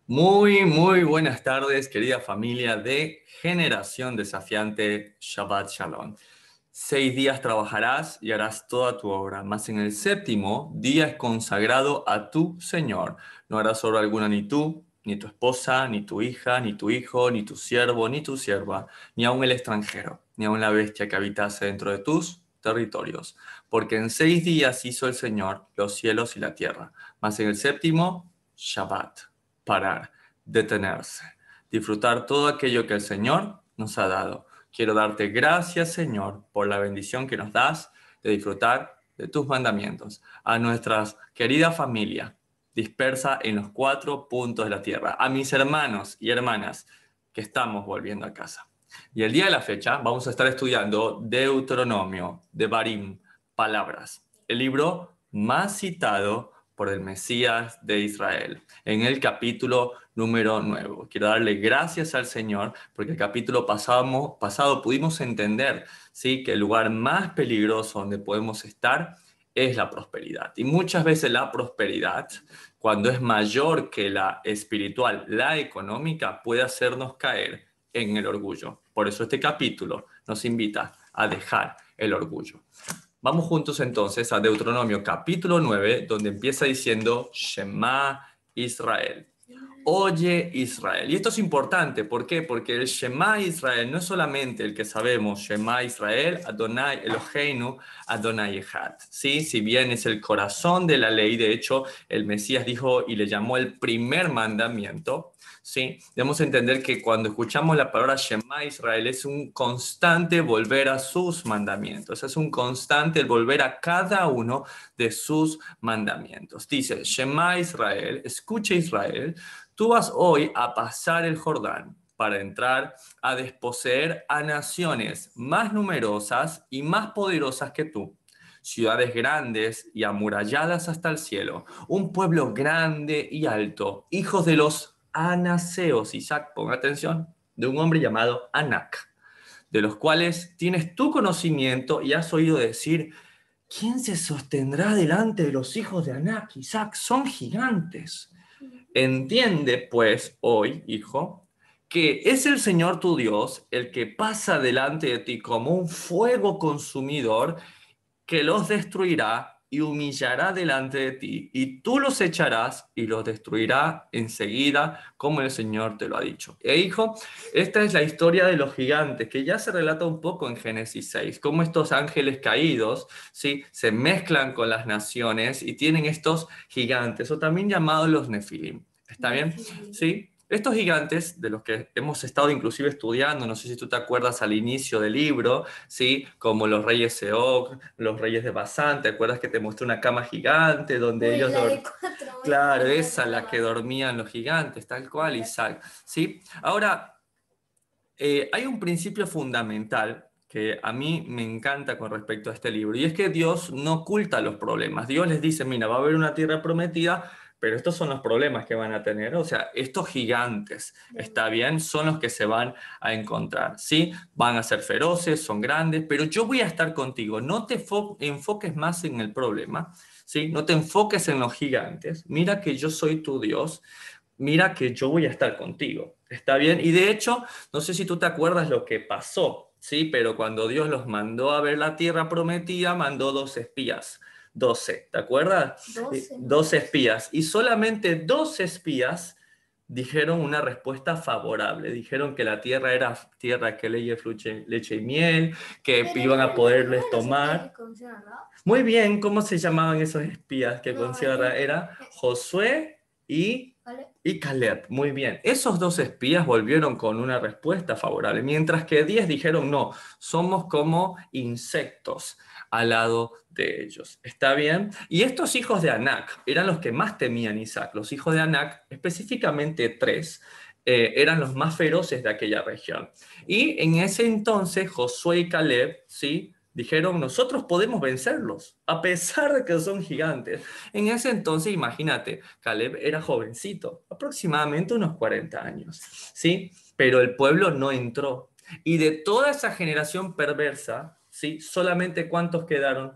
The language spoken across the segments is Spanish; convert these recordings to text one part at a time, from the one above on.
Muy buenas tardes, querida familia de Generación Desafiante. Shabbat Shalom. 6 días trabajarás y harás toda tu obra, mas en el séptimo día es consagrado a tu Señor. No harás obra alguna ni tú, ni tu esposa, ni tu hija, ni tu hijo, ni tu siervo, ni tu sierva, ni aun el extranjero, ni aun la bestia que habitase dentro de tus territorios. Porque en 6 días hizo el Señor los cielos y la tierra, mas en el séptimo, Shabbat, parar, detenerse, disfrutar todo aquello que el Señor nos ha dado. Quiero darte gracias, Señor, por la bendición que nos das de disfrutar de tus mandamientos. A nuestra querida familia dispersa en los 4 puntos de la tierra. A mis hermanos y hermanas que estamos volviendo a casa. Y el día de la fecha vamos a estar estudiando Deuteronomio, Devarim, Palabras, el libro más citado por el Mesías de Israel, en el capítulo número 9. Quiero darle gracias al Señor porque el capítulo pasado pudimos entender, ¿sí?, que el lugar más peligroso donde podemos estar es la prosperidad. Y muchas veces la prosperidad, cuando es mayor que la espiritual, la económica, puede hacernos caer en el orgullo. Por eso este capítulo nos invita a dejar el orgullo. Vamos juntos entonces a Deuteronomio capítulo 9, donde empieza diciendo Shema Israel. Oye Israel. Y esto es importante, ¿por qué? Porque el Shema Israel no es solamente el que sabemos, Shema Israel, Adonai Eloheinu, Adonai Echad. ¿Sí? Si bien es el corazón de la ley, de hecho, el Mesías dijo y le llamó el primer mandamiento, ¿sí? Debemos entender que cuando escuchamos la palabra Shema Israel es un constante volver a sus mandamientos, es un constante el volver a cada uno de sus mandamientos. Dice, Shema Israel, escucha Israel, tú vas hoy a pasar el Jordán para entrar a desposeer a naciones más numerosas y más poderosas que tú, ciudades grandes y amuralladas hasta el cielo, un pueblo grande y alto, hijos de los anaseos. Isaac, ponga atención, de un hombre llamado Anac, de los cuales tienes tu conocimiento y has oído decir, ¿quién se sostendrá delante de los hijos de Anac? Isaac, son gigantes. Entiende, pues, hoy, hijo, que es el Señor tu Dios el que pasa delante de ti como un fuego consumidor que los destruirá y humillará delante de ti, y tú los echarás y los destruirá enseguida, como el Señor te lo ha dicho. E hijo, esta es la historia de los gigantes, que ya se relata un poco en Génesis 6, cómo estos ángeles caídos, ¿sí?, se mezclan con las naciones y tienen estos gigantes, o también llamados los Nefilim. ¿Está bien? ¿Sí? Estos gigantes, de los que hemos estado inclusive estudiando, no sé si tú te acuerdas al inicio del libro, ¿sí?, como los reyes Seog, los reyes de Basán. ¿Te acuerdas que te mostré una cama gigante donde ellos La de dormían? 4 Claro, metros esa, de la que altura. dormían los gigantes, tal cual, Isaac, ¿sí? Ahora, hay un principio fundamental que a mí me encanta con respecto a este libro, y es que Dios no oculta los problemas. Dios les dice, mira, va a haber una tierra prometida, pero estos son los problemas que van a tener. O sea, estos gigantes, está bien, son los que se van a encontrar, ¿sí? Van a ser feroces, son grandes, pero yo voy a estar contigo. No te enfoques más en el problema, ¿sí? No te enfoques en los gigantes. Mira que yo soy tu Dios. Mira que yo voy a estar contigo. ¿Está bien? Y de hecho, no sé si tú te acuerdas lo que pasó, ¿sí? Pero cuando Dios los mandó a ver la tierra prometida, mandó 2 espías. 12, ¿te acuerdas? 12. 2 espías. Y solamente 2 espías dijeron una respuesta favorable. Dijeron que la tierra era tierra que leche, leche y miel, que Pero iban a no poderles de los espías que tomar. conocieron, ¿no? Muy bien, ¿cómo se llamaban esos espías que No, considera? Era Josué y, ¿vale? y Caleb. Muy bien, esos 2 espías volvieron con una respuesta favorable, mientras que 10 dijeron no, somos como insectos al lado de ellos. ¿Está bien? Y estos hijos de Anac eran los que más temían Isaac. Los hijos de Anac, específicamente 3, eran los más feroces de aquella región. Y en ese entonces Josué y Caleb, ¿sí?, dijeron, nosotros podemos vencerlos, a pesar de que son gigantes. En ese entonces, imagínate, Caleb era jovencito, aproximadamente unos 40 años, ¿sí? Pero el pueblo no entró. Y de toda esa generación perversa, ¿sí?, solamente ¿cuántos quedaron?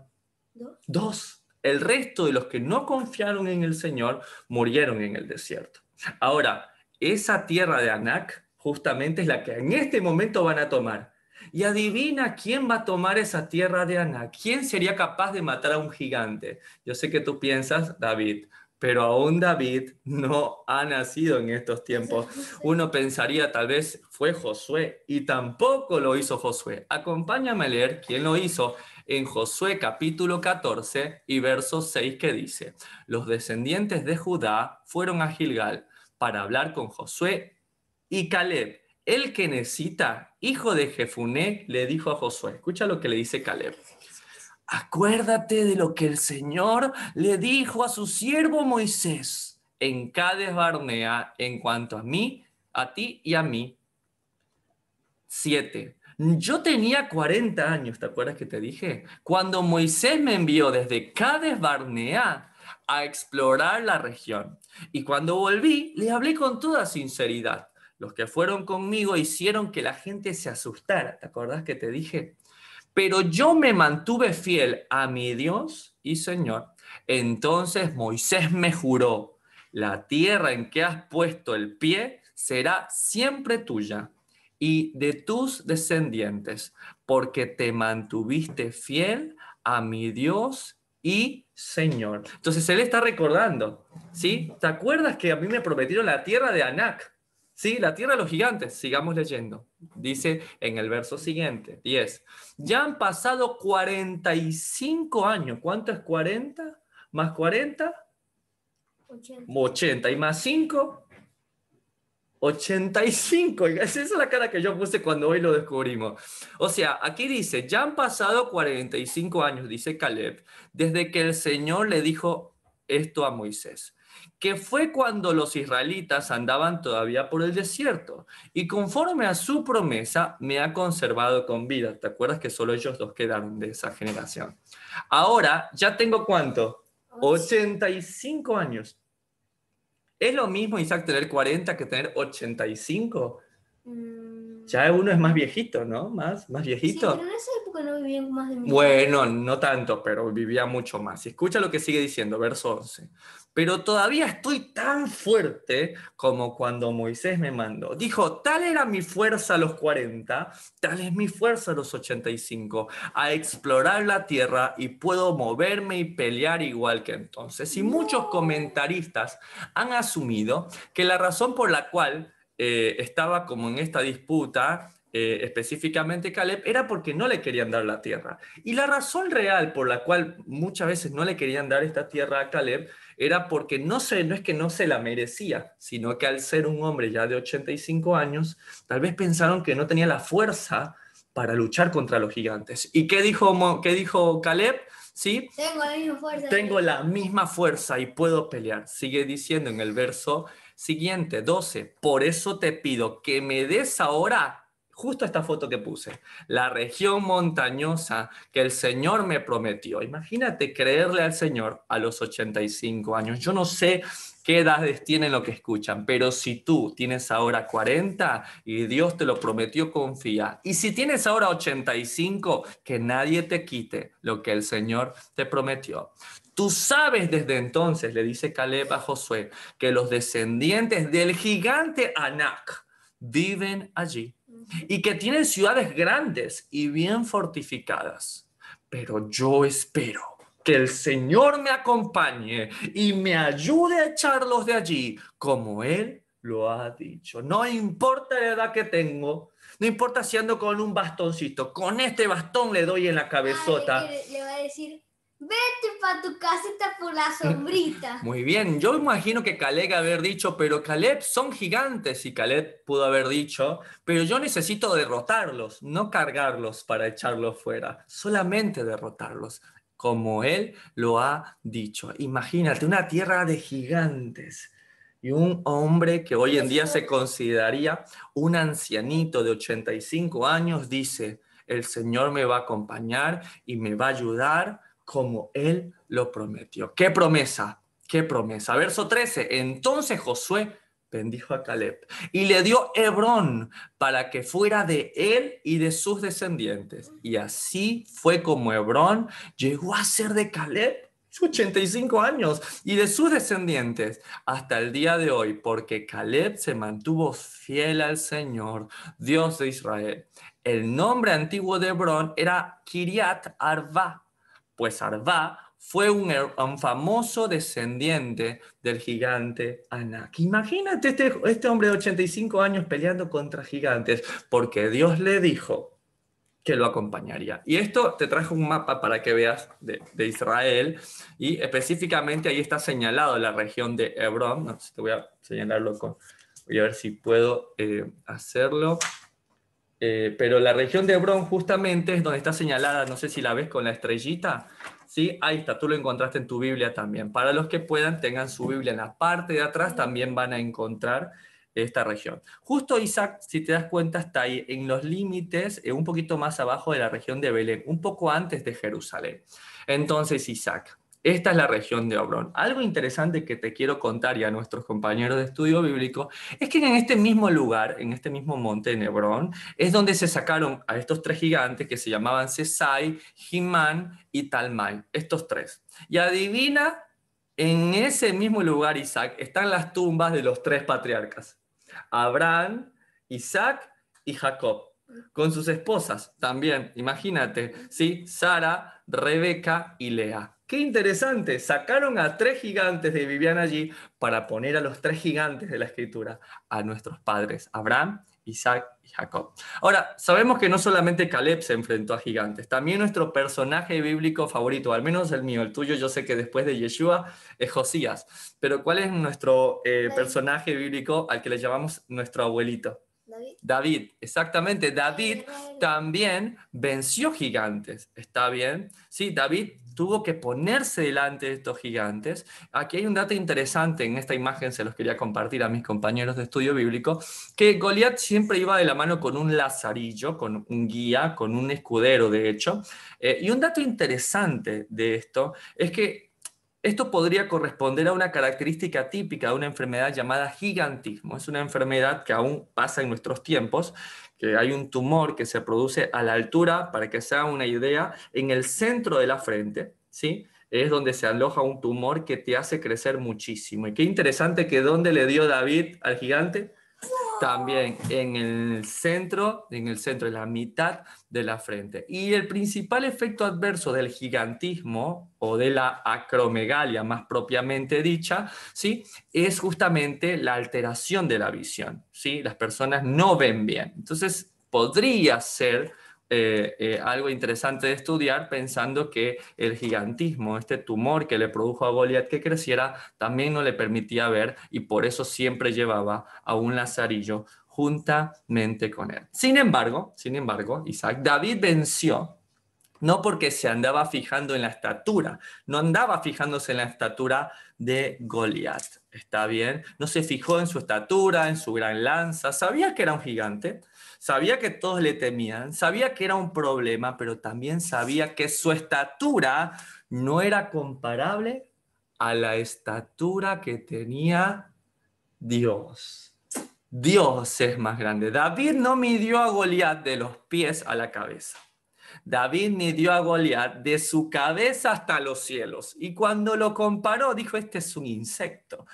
¿Dos? 2. El resto de los que no confiaron en el Señor murieron en el desierto. Ahora, esa tierra de Anac justamente es la que en este momento van a tomar. Y adivina quién va a tomar esa tierra de Anac. ¿Quién sería capaz de matar a un gigante? Yo sé que tú piensas, David, pero aún David no ha nacido en estos tiempos. Uno pensaría tal vez fue Josué y tampoco lo hizo Josué. Acompáñame a leer quién lo hizo en Josué capítulo 14 y verso 6 que dice: los descendientes de Judá fueron a Gilgal para hablar con Josué y Caleb. El kenezita, hijo de Jefuné, le dijo a Josué, escucha lo que le dice Caleb: acuérdate de lo que el Señor le dijo a su siervo Moisés en Cades Barnea en cuanto a mí, a ti y a mí. 7. Yo tenía 40 años, ¿te acuerdas que te dije? Cuando Moisés me envió desde Cades Barnea a explorar la región. Y cuando volví, le hablé con toda sinceridad. Los que fueron conmigo hicieron que la gente se asustara. ¿Te acuerdas que te dije? Pero yo me mantuve fiel a mi Dios y Señor. Entonces Moisés me juró: la tierra en que has puesto el pie será siempre tuya y de tus descendientes, porque te mantuviste fiel a mi Dios y Señor. Entonces él está recordando, ¿sí? ¿Te acuerdas que a mí me prometieron la tierra de Anac? Sí, la tierra de los gigantes. Sigamos leyendo. Dice en el verso siguiente, 10. Ya han pasado 45 años. ¿Cuánto es 40? ¿Más 40? 80. ¿Y más 5? 85. Esa es la cara que yo puse cuando hoy lo descubrimos. O sea, aquí dice, ya han pasado 45 años, dice Caleb, desde que el Señor le dijo esto a Moisés, que fue cuando los israelitas andaban todavía por el desierto, y conforme a su promesa me ha conservado con vida. ¿Te acuerdas que solo ellos dos quedaron de esa generación? Ahora ya tengo ¿cuánto? 85 años. ¿Es lo mismo, Isaac, tener 40 que tener 85? Ya uno es más viejito, ¿no? Más viejito. Sí, pero en esa época no vivían más de 1000 años. Bueno, no tanto, pero vivía mucho más. Y escucha lo que sigue diciendo, verso 11. Pero todavía estoy tan fuerte como cuando Moisés me mandó. Dijo, tal era mi fuerza a los 40, tal es mi fuerza a los 85, a explorar la tierra y puedo moverme y pelear igual que entonces. Y muchos comentaristas han asumido que la razón por la cual estaba como en esta disputa, específicamente Caleb, era porque no le querían dar la tierra. Y la razón real por la cual muchas veces no le querían dar esta tierra a Caleb era porque no es que no se la merecía, sino que al ser un hombre ya de 85 años, tal vez pensaron que no tenía la fuerza para luchar contra los gigantes. ¿Y qué dijo Caleb? ¿Sí? Tengo la misma fuerza. Tengo la misma fuerza y puedo pelear. Sigue diciendo en el verso siguiente, 12. Por eso te pido que me des ahora justo esta foto que puse, la región montañosa que el Señor me prometió. Imagínate creerle al Señor a los 85 años. Yo no sé qué edades tienen lo que escuchan, pero si tú tienes ahora 40 y Dios te lo prometió, confía. Y si tienes ahora 85, que nadie te quite lo que el Señor te prometió. Tú sabes desde entonces, le dice Caleb a Josué, que los descendientes del gigante Anac viven allí y que tienen ciudades grandes y bien fortificadas. Pero yo espero que el Señor me acompañe y me ayude a echarlos de allí, como Él lo ha dicho. No importa la edad que tengo, no importa si ando con un bastoncito, con este bastón le doy en la cabezota. Le va a decir, vete para tu casita por la sombrita. Muy bien, yo imagino que Caleb haber dicho, pero Caleb son gigantes, y Caleb pudo haber dicho, pero yo necesito derrotarlos, no cargarlos para echarlos fuera, solamente derrotarlos, como él lo ha dicho. Imagínate, una tierra de gigantes y un hombre que hoy en día se consideraría un ancianito de 85 años, dice, el Señor me va a acompañar y me va a ayudar como Él lo prometió. ¿Qué promesa? ¿Qué promesa? Verso 13. Entonces Josué bendijo a Caleb y le dio Hebrón para que fuera de él y de sus descendientes. Y así fue como Hebrón llegó a ser de Caleb 85 años y de sus descendientes hasta el día de hoy, porque Caleb se mantuvo fiel al Señor, Dios de Israel. El nombre antiguo de Hebrón era Kiriat Arba, pues Arba fue un famoso descendiente del gigante Anak. Imagínate este hombre de 85 años peleando contra gigantes, porque Dios le dijo que lo acompañaría. Y esto te trajo un mapa para que veas de Israel, y específicamente ahí está señalado la región de Hebrón. No sé, te voy a señalarlo voy a ver si puedo hacerlo. Pero la región de Hebrón justamente es donde está señalada, no sé si la ves con la estrellita, ¿sí? Ahí está, tú lo encontraste en tu Biblia también. Para los que puedan, tengan su Biblia en la parte de atrás, también van a encontrar esta región. Justo Isaac, si te das cuenta, está ahí en los límites, un poquito más abajo de la región de Belén, un poco antes de Jerusalén. Entonces, Isaac, esta es la región de Hebrón. Algo interesante que te quiero contar y a nuestros compañeros de estudio bíblico es que en este mismo lugar, en este mismo monte en Hebrón, es donde se sacaron a estos tres gigantes que se llamaban Sesai, Himán y Talmai, estos tres. Y adivina, en ese mismo lugar, Isaac, están las tumbas de los tres patriarcas, Abraham, Isaac y Jacob, con sus esposas también, imagínate, ¿sí? Sara, Rebeca y Lea. Qué interesante, sacaron a tres gigantes que vivían allí para poner a los tres gigantes de la escritura, a nuestros padres, Abraham, Isaac y Jacob. Ahora, sabemos que no solamente Caleb se enfrentó a gigantes, también nuestro personaje bíblico favorito, al menos el mío, el tuyo, yo sé que después de Yeshua es Josías, pero ¿cuál es nuestro personaje bíblico al que le llamamos nuestro abuelito? David, exactamente. David también venció gigantes, ¿está bien? Sí, David tuvo que ponerse delante de estos gigantes. Aquí hay un dato interesante en esta imagen, se los quería compartir a mis compañeros de estudio bíblico, que Goliat siempre iba de la mano con un lazarillo, con un guía, con un escudero, de hecho. Y un dato interesante de esto es que esto podría corresponder a una característica típica de una enfermedad llamada gigantismo. Es una enfermedad que aún pasa en nuestros tiempos, que hay un tumor que se produce a la altura, para que se haga una idea, en el centro de la frente, ¿sí? Es donde se aloja un tumor que te hace crecer muchísimo. Y qué interesante que ¿dónde le dio David al gigante? También en el centro, en la mitad de la frente. Y el principal efecto adverso del gigantismo o de la acromegalia más propiamente dicha, ¿sí? Es justamente la alteración de la visión, ¿sí? Las personas no ven bien. Entonces, podría ser algo interesante de estudiar, pensando que el gigantismo, este tumor que le produjo a Goliat que creciera, también no le permitía ver, y por eso siempre llevaba a un lazarillo juntamente con él. Sin embargo, Isaac, David venció no porque se andaba fijando en la estatura, no andaba fijándose en la estatura de Goliat, ¿está bien? No se fijó en su estatura, en su gran lanza, sabía que era un gigante, sabía que todos le temían, sabía que era un problema, pero también sabía que su estatura no era comparable a la estatura que tenía Dios. Dios es más grande. David no midió a Goliat de los pies a la cabeza. David midió a Goliat de su cabeza hasta los cielos. Y cuando lo comparó, dijo, este es un insecto.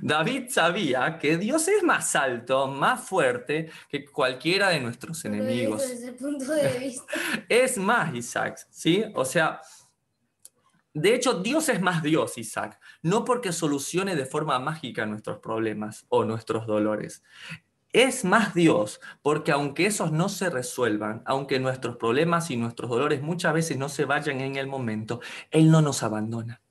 David sabía que Dios es más alto, más fuerte que cualquiera de nuestros enemigos. Desde ese punto de vista. Es más, Isaac, ¿sí? O sea, de hecho, Dios es más Dios, Isaac. No porque solucione de forma mágica nuestros problemas o nuestros dolores. Es más Dios, porque aunque esos no se resuelvan, aunque nuestros problemas y nuestros dolores muchas veces no se vayan en el momento, Él no nos abandona.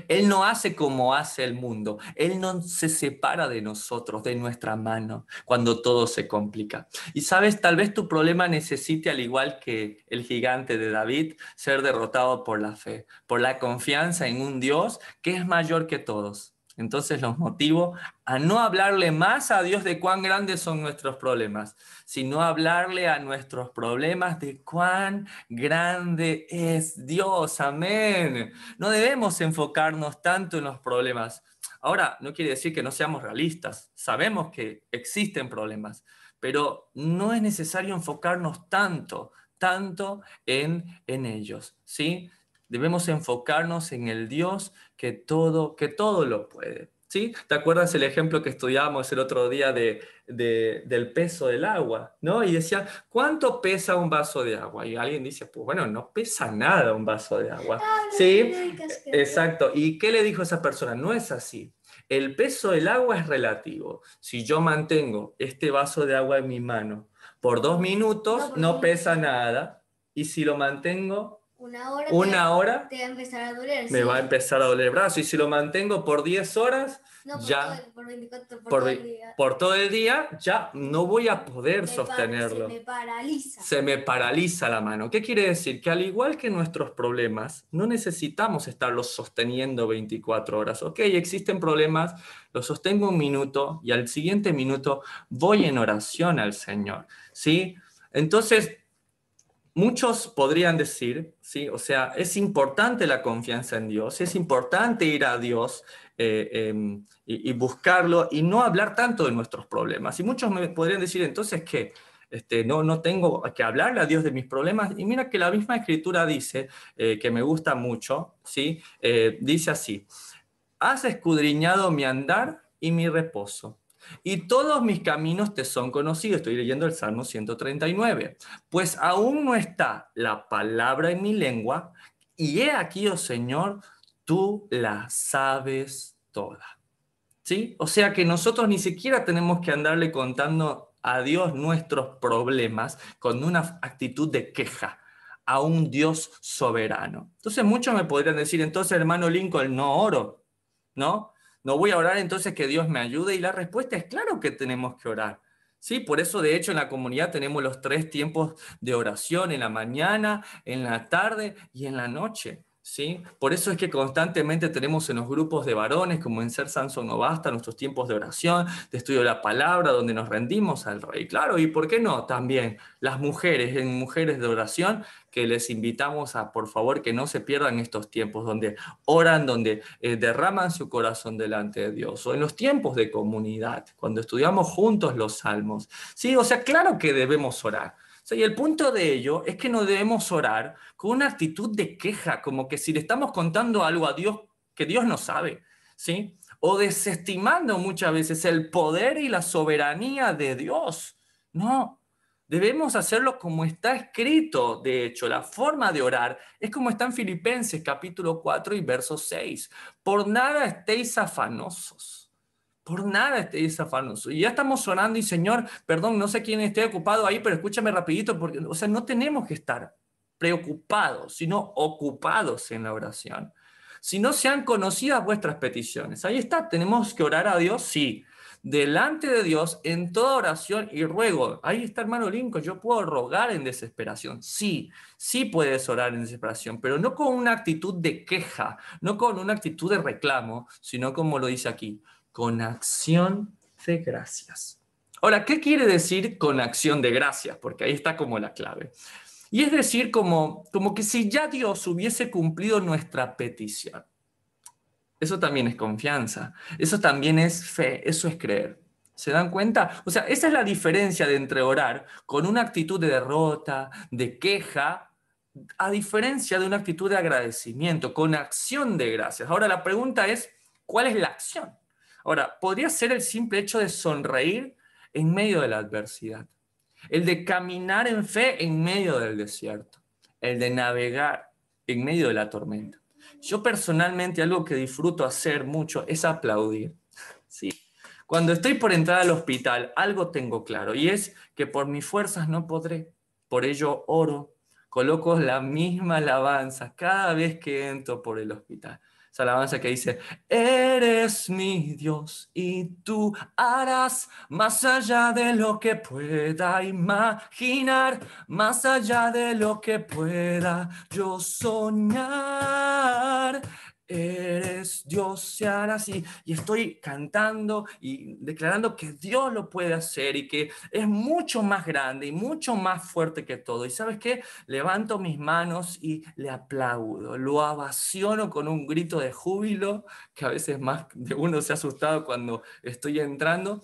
Él no hace como hace el mundo. Él no se separa de nosotros, de nuestra mano, cuando todo se complica. Y sabes, tal vez tu problema necesite, al igual que el gigante de David, ser derrotado por la fe, por la confianza en un Dios que es mayor que todos. Entonces los motivo a no hablarle más a Dios de cuán grandes son nuestros problemas, sino hablarle a nuestros problemas de cuán grande es Dios. Amén. No debemos enfocarnos tanto en los problemas. Ahora, no quiere decir que no seamos realistas. Sabemos que existen problemas, pero no es necesario enfocarnos tanto en ellos, ¿sí? Debemos enfocarnos en el Dios que todo lo puede. ¿Sí? ¿Te acuerdas el ejemplo que estudiábamos el otro día del peso del agua? ¿No? Y decía, ¿cuánto pesa un vaso de agua? Y alguien dice, pues bueno, no pesa nada un vaso de agua. ¿Sí? Exacto. ¿Y qué le dijo esa persona? No es así. El peso del agua es relativo. Si yo mantengo este vaso de agua en mi mano por 2 minutos, no pesa nada. Y si lo mantengo una hora, te va a empezar a doler. me va a empezar a doler el brazo. Y si lo mantengo por 10 horas, ya por 24, por por, todo el día. por todo el día, ya no voy a poder sostenerlo. Se me paraliza. Se me paraliza la mano. ¿Qué quiere decir? Que al igual que nuestros problemas, no necesitamos estarlos sosteniendo 24 horas. Ok, existen problemas, los sostengo 1 minuto y al siguiente minuto voy en oración al Señor. ¿Sí? Entonces, muchos podrían decir, ¿sí? O sea, es importante la confianza en Dios, es importante ir a Dios y buscarlo y no hablar tanto de nuestros problemas. Y muchos me podrían decir, entonces, ¿qué? No tengo que hablarle a Dios de mis problemas. Y mira que la misma Escritura dice, que me gusta mucho, ¿sí? Dice así, has escudriñado mi andar y mi reposo, y todos mis caminos te son conocidos. Estoy leyendo el Salmo 139. Pues aún no está la palabra en mi lengua, y he aquí, oh Señor, tú la sabes toda. ¿Sí? O sea que nosotros ni siquiera tenemos que andarle contando a Dios nuestros problemas con una actitud de queja a un Dios soberano. Entonces muchos me podrían decir, entonces hermano Lincoln, no oro, ¿no? No voy a orar entonces que Dios me ayude. Y la respuesta es claro que tenemos que orar. Sí, por eso de hecho en la comunidad tenemos los 3 tiempos de oración, en la mañana, en la tarde y en la noche. ¿Sí? Por eso es que constantemente tenemos en los grupos de varones, como en Ser Sansón No Basta, nuestros tiempos de oración, de estudio de la palabra, donde nos rendimos al Rey. Claro, y ¿por qué no? También las mujeres, en Mujeres de Oración, que les invitamos a, por favor, que no se pierdan estos tiempos donde oran, donde derraman su corazón delante de Dios, o en los tiempos de comunidad, cuando estudiamos juntos los salmos. Sí, o sea, claro que debemos orar. O sea, y el punto de ello es que no debemos orar con una actitud de queja, como que si le estamos contando algo a Dios que Dios no sabe, ¿sí? O desestimando muchas veces el poder y la soberanía de Dios. No, debemos hacerlo como está escrito. De hecho, la forma de orar es como está en Filipenses capítulo 4 y verso 6. Por nada estéis afanosos. Por nada estéis afanosos. Y ya estamos orando y Señor, perdón, no sé quién esté ocupado ahí, pero escúchame rapidito, porque, o sea, no tenemos que estar preocupados, sino ocupados en la oración. Si no sean conocidas vuestras peticiones. Ahí está, tenemos que orar a Dios, sí. Delante de Dios en toda oración y ruego. Ahí está, hermano Lincoln, yo puedo rogar en desesperación. Sí, sí puedes orar en desesperación, pero no con una actitud de queja, no con una actitud de reclamo, sino como lo dice aquí, con acción de gracias. Ahora, ¿qué quiere decir con acción de gracias? Porque ahí está como la clave. Y es decir, como que si ya Dios hubiese cumplido nuestra petición. Eso también es confianza, eso también es fe, eso es creer. ¿Se dan cuenta? O sea, esa es la diferencia de entre orar con una actitud de derrota, de queja, a diferencia de una actitud de agradecimiento, con acción de gracias. Ahora la pregunta es, ¿cuál es la acción? Ahora, podría ser el simple hecho de sonreír en medio de la adversidad, el de caminar en fe en medio del desierto, el de navegar en medio de la tormenta. Yo personalmente algo que disfruto hacer mucho es aplaudir. Sí. Cuando estoy por entrar al hospital, algo tengo claro y es que por mis fuerzas no podré. Por ello oro, coloco la misma alabanza cada vez que entro por el hospital. Esa alabanza que dice, eres mi Dios y tú harás más allá de lo que pueda imaginar, más allá de lo que pueda yo soñar. Eres Dios y harás y estoy cantando y declarando que Dios lo puede hacer y que es mucho más grande y mucho más fuerte que todo. ¿Y sabes qué? Levanto mis manos y le aplaudo, lo ovaciono con un grito de júbilo, que a veces más de uno se ha asustado cuando estoy entrando,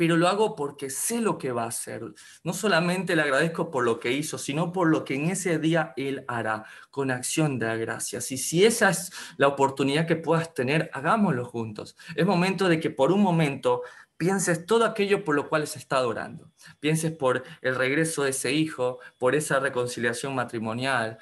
pero lo hago porque sé lo que va a hacer. No solamente le agradezco por lo que hizo, sino por lo que en ese día Él hará, con acción de gracias. Y si esa es la oportunidad que puedas tener, hagámoslo juntos. Es momento de que por un momento pienses todo aquello por lo cual se está orando. Pienses por el regreso de ese hijo, por esa reconciliación matrimonial,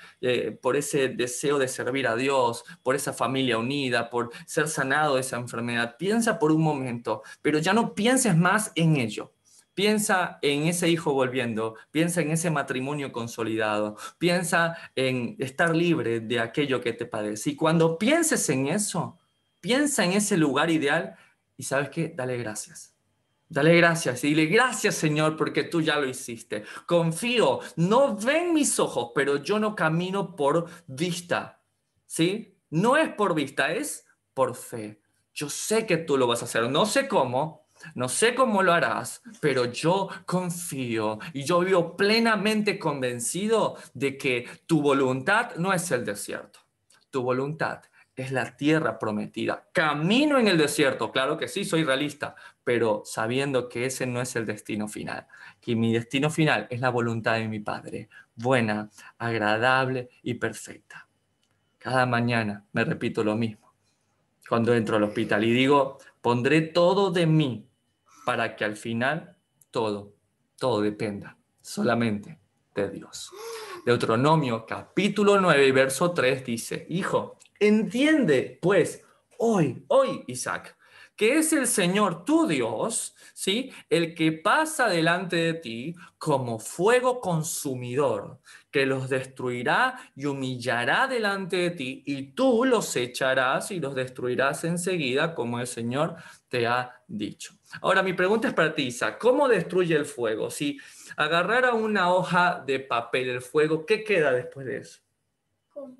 por ese deseo de servir a Dios, por esa familia unida, por ser sanado de esa enfermedad. Piensa por un momento, pero ya no pienses más en ello. Piensa en ese hijo volviendo, piensa en ese matrimonio consolidado, piensa en estar libre de aquello que te padece. Y cuando pienses en eso, piensa en ese lugar ideal y ¿sabes qué? Dale gracias. Dale gracias y dile gracias, Señor, porque tú ya lo hiciste. Confío, no ven mis ojos, pero yo no camino por vista, ¿sí? No es por vista, es por fe. Yo sé que tú lo vas a hacer, no sé cómo lo harás, pero yo confío y yo vivo plenamente convencido de que tu voluntad no es el desierto. Tu voluntad es la tierra prometida. Camino en el desierto, claro que sí, soy realista, pero sabiendo que ese no es el destino final, que mi destino final es la voluntad de mi Padre, buena, agradable y perfecta. Cada mañana me repito lo mismo cuando entro al hospital y digo, pondré todo de mí para que al final todo dependa solamente de Dios. Deuteronomio capítulo 9, verso 3 dice, hijo, entiende pues hoy, Isaac, que es el Señor tu Dios, ¿sí? El que pasa delante de ti como fuego consumidor, que los destruirá y humillará delante de ti, y tú los echarás y los destruirás enseguida, como el Señor te ha dicho. Ahora, mi pregunta es para ti, Isaac, ¿cómo destruye el fuego? Si agarrara una hoja de papel, el fuego, ¿qué queda después de eso? ¿Cómo?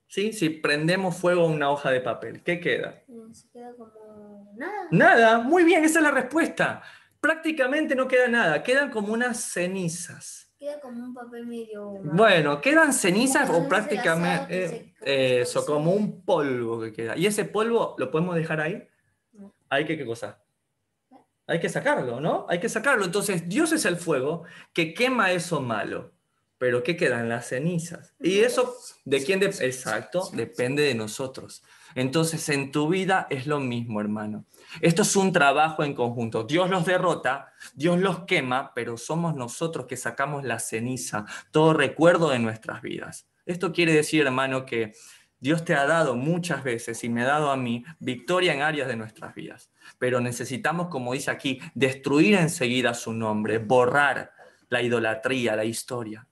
¿Sí? Si prendemos fuego a una hoja de papel, ¿qué queda? Se queda como nada. Nada, muy bien, esa es la respuesta. Prácticamente no queda nada, quedan como unas cenizas. Queda como un papel medio... Bueno, quedan cenizas Como o cuando hace el asado que prácticamente se eso, como un polvo que queda. ¿Y ese polvo lo podemos dejar ahí? No. Hay que, ¿qué cosa? Hay que sacarlo, ¿no? Hay que sacarlo. Entonces, Dios es el fuego que quema eso malo. Pero ¿qué quedan? Las cenizas. Y eso, ¿de quién? Exacto, depende de nosotros. Entonces, en tu vida es lo mismo, hermano. Esto es un trabajo en conjunto. Dios los derrota, Dios los quema, pero somos nosotros que sacamos la ceniza, todo recuerdo de nuestras vidas. Esto quiere decir, hermano, que Dios te ha dado muchas veces y me ha dado a mí victoria en áreas de nuestras vidas. Pero necesitamos, como dice aquí, destruir enseguida su nombre, borrar la idolatría, la historia.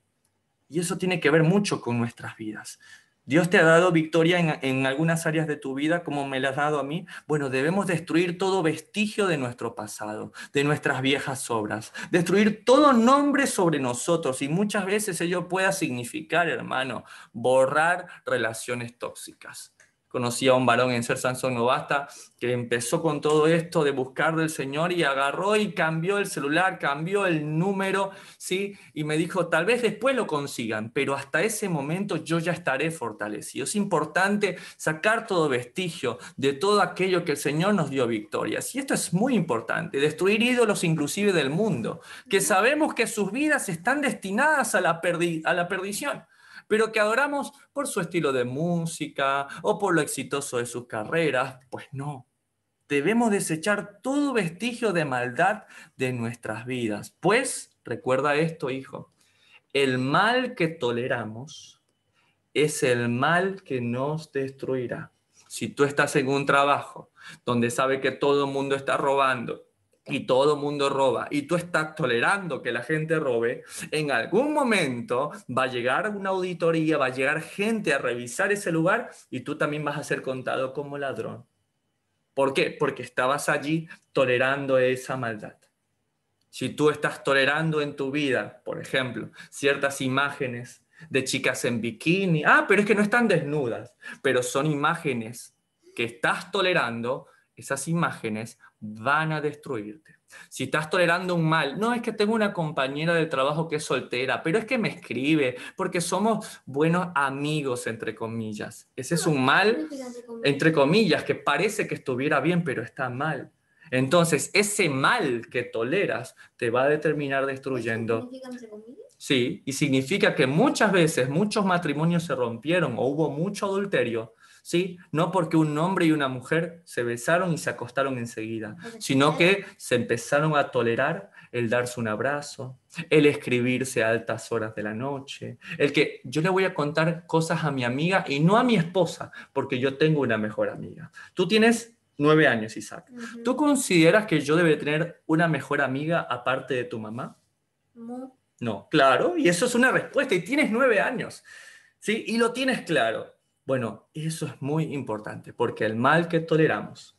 Y eso tiene que ver mucho con nuestras vidas. Dios te ha dado victoria en algunas áreas de tu vida, como me la has dado a mí. Bueno, debemos destruir todo vestigio de nuestro pasado, de nuestras viejas obras. Destruir todo nombre sobre nosotros. Y muchas veces ello pueda significar, hermano, borrar relaciones tóxicas. Conocí a un varón en Ser Sansón No Basta que empezó con todo esto de buscar del Señor y agarró y cambió el celular, cambió el número, ¿sí? Y me dijo, tal vez después lo consigan, pero hasta ese momento yo ya estaré fortalecido. Es importante sacar todo vestigio de todo aquello que el Señor nos dio victorias. Y esto es muy importante, destruir ídolos inclusive del mundo, que sabemos que sus vidas están destinadas a la perdición, pero que adoramos por su estilo de música o por lo exitoso de sus carreras. Pues no, debemos desechar todo vestigio de maldad de nuestras vidas. Pues, recuerda esto, hijo, el mal que toleramos es el mal que nos destruirá. Si tú estás en un trabajo donde sabe que todo el mundo está robando, y todo el mundo roba, y tú estás tolerando que la gente robe, en algún momento va a llegar una auditoría, va a llegar gente a revisar ese lugar y tú también vas a ser contado como ladrón. ¿Por qué? Porque estabas allí tolerando esa maldad. Si tú estás tolerando en tu vida, por ejemplo, ciertas imágenes de chicas en bikini, pero es que no están desnudas, pero son imágenes que estás tolerando, esas imágenes van a destruirte. Si estás tolerando un mal, no es que tengo una compañera de trabajo que es soltera, pero es que me escribe, porque somos buenos amigos, entre comillas. Ese es un mal, entre comillas, que parece que estuviera bien, pero está mal. Entonces, ese mal que toleras te va a terminar destruyendo. ¿Significa misericordia? Sí, y significa que muchas veces muchos matrimonios se rompieron o hubo mucho adulterio, ¿sí? No porque un hombre y una mujer se besaron y se acostaron enseguida, sino que se empezaron a tolerar el darse un abrazo, el escribirse a altas horas de la noche, el que yo le voy a contar cosas a mi amiga y no a mi esposa, porque yo tengo una mejor amiga. Tú tienes 9 años, Isaac. ¿Tú consideras que yo debe tener una mejor amiga aparte de tu mamá? No. No, claro, y eso es una respuesta, y tienes 9 años, ¿sí? Y lo tienes claro. Bueno, eso es muy importante, porque el mal que toleramos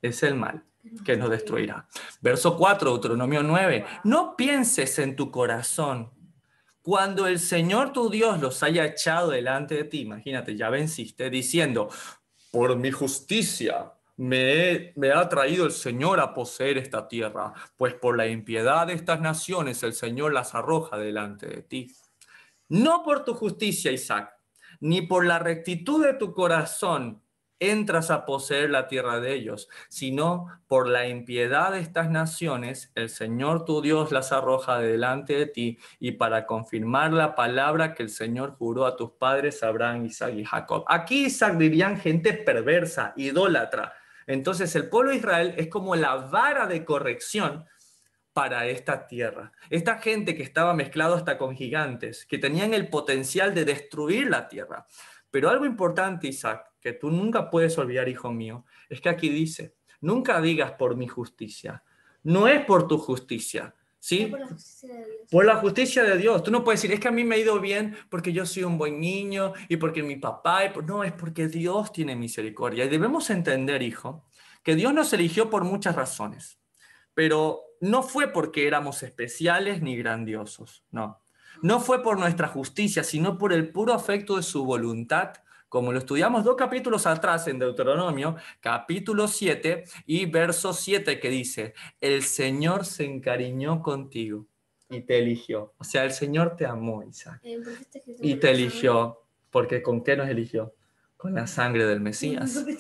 es el mal que nos destruirá. Verso 4, Deuteronomio 9. No pienses en tu corazón. Cuando el Señor tu Dios los haya echado delante de ti, imagínate, ya venciste, diciendo, por mi justicia me ha traído el Señor a poseer esta tierra, pues por la impiedad de estas naciones el Señor las arroja delante de ti. No por tu justicia, Isaac, ni por la rectitud de tu corazón entras a poseer la tierra de ellos, sino por la impiedad de estas naciones, el Señor tu Dios las arroja delante de ti, y para confirmar la palabra que el Señor juró a tus padres, Abraham, Isaac y Jacob. Aquí Isaac dirían gente perversa, idólatra. Entonces el pueblo de Israel es como la vara de corrección para esta tierra. Esta gente que estaba mezclado hasta con gigantes, que tenían el potencial de destruir la tierra. Pero algo importante, Isaac, que tú nunca puedes olvidar, hijo mío, es que aquí dice, nunca digas por mi justicia. No es por tu justicia, ¿sí? Por la justicia de Dios. Por la justicia de Dios. Tú no puedes decir, es que a mí me ha ido bien porque yo soy un buen niño y porque mi papá... No, es porque Dios tiene misericordia. Y debemos entender, hijo, que Dios nos eligió por muchas razones. Pero no fue porque éramos especiales ni grandiosos, no. No fue por nuestra justicia, sino por el puro afecto de su voluntad, como lo estudiamos 2 capítulos atrás en Deuteronomio, capítulo 7 y verso 7, que dice, el Señor se encariñó contigo y te eligió. O sea, el Señor te amó, Isaac, ¿Por qué está escrito y por te la eligió. Porque ¿con qué nos eligió? Con la sangre del Mesías. sangre?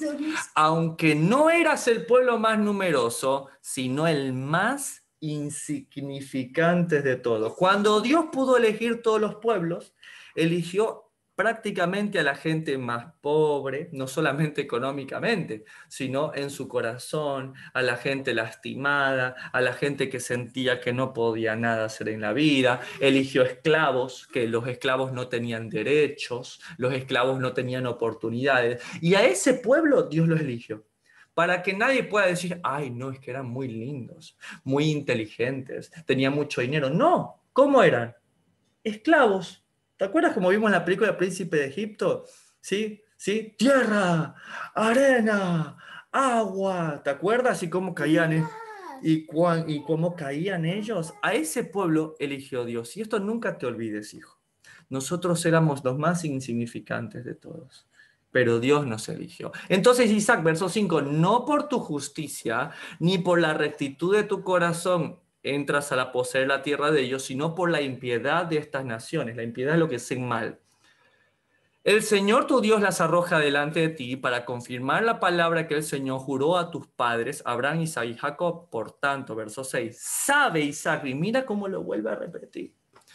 Aunque no eras el pueblo más numeroso, sino el más insignificante de todos. Cuando Dios pudo elegir todos los pueblos, eligió prácticamente a la gente más pobre, no solamente económicamente, sino en su corazón, a la gente lastimada, a la gente que sentía que no podía nada hacer en la vida. Eligió esclavos, que los esclavos no tenían derechos, los esclavos no tenían oportunidades, y a ese pueblo Dios los eligió. Para que nadie pueda decir, ay, no, es que eran muy lindos, muy inteligentes, tenían mucho dinero. No, ¿cómo eran? Esclavos. ¿Te acuerdas como vimos en la película Príncipe de Egipto? ¿Sí? ¿Sí? Tierra, arena, agua. ¿Te acuerdas? Y cómo caían, y cómo caían ellos. A ese pueblo eligió Dios. Y esto nunca te olvides, hijo. Nosotros éramos los más insignificantes de todos, pero Dios nos eligió. Entonces, Isaac, verso 5, no por tu justicia, ni por la rectitud de tu corazón entras a poseer la tierra de ellos, sino por la impiedad de estas naciones. La impiedad es lo que hacen mal. El Señor tu Dios las arroja delante de ti para confirmar la palabra que el Señor juró a tus padres, Abraham, Isaac y Jacob. Por tanto, verso 6, sabe Isaac, y mira cómo lo vuelve a repetir.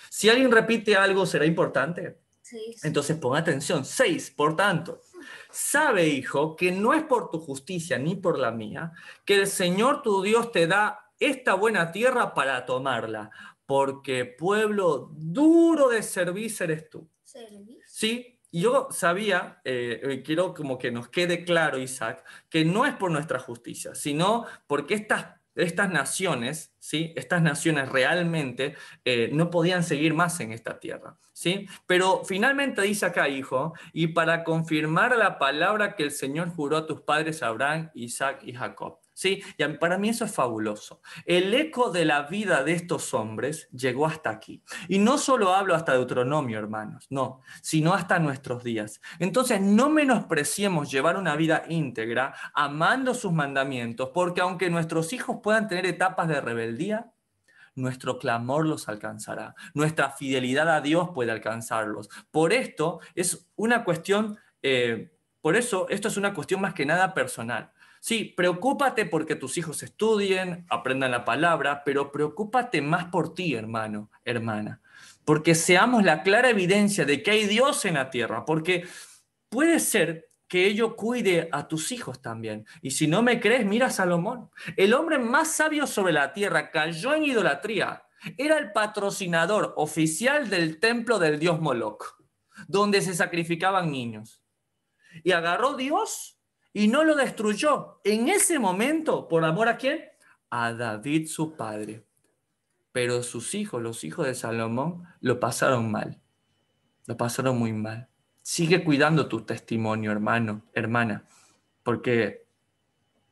Si alguien repite algo, ¿será importante? Sí. Entonces pon atención. 6, por tanto, sabe, hijo, que no es por tu justicia ni por la mía, que el Señor tu Dios te da esta buena tierra para tomarla, porque pueblo duro de servicio eres tú. ¿Sí? Y yo sabía, quiero como que nos quede claro, Isaac, que no es por nuestra justicia, sino porque estas naciones, ¿sí? Estas naciones realmente no podían seguir más en esta tierra, ¿sí? Pero finalmente dice acá, hijo, y para confirmar la palabra que el Señor juró a tus padres Abraham, Isaac y Jacob. ¿Sí? Y para mí eso es fabuloso. El eco de la vida de estos hombres llegó hasta aquí. Y no solo hablo hasta Deuteronomio, hermanos, no, sino hasta nuestros días. Entonces, no menospreciemos llevar una vida íntegra, amando sus mandamientos, porque aunque nuestros hijos puedan tener etapas de rebeldía, nuestro clamor los alcanzará. Nuestra fidelidad a Dios puede alcanzarlos. Por esto es una cuestión, por eso esto es una cuestión más que nada personal. Sí, preocúpate porque tus hijos estudien, aprendan la palabra, pero preocúpate más por ti, hermano, hermana. Porque seamos la clara evidencia de que hay Dios en la tierra, porque puede ser que ello cuide a tus hijos también. Y si no me crees, mira a Salomón. El hombre más sabio sobre la tierra cayó en idolatría. Era el patrocinador oficial del templo del dios Moloch, donde se sacrificaban niños. Y agarró Dios y no lo destruyó. En ese momento, ¿por amor a quién? A David, su padre. Pero sus hijos, los hijos de Salomón, lo pasaron mal. Lo pasaron muy mal. Sigue cuidando tu testimonio, hermano, hermana, porque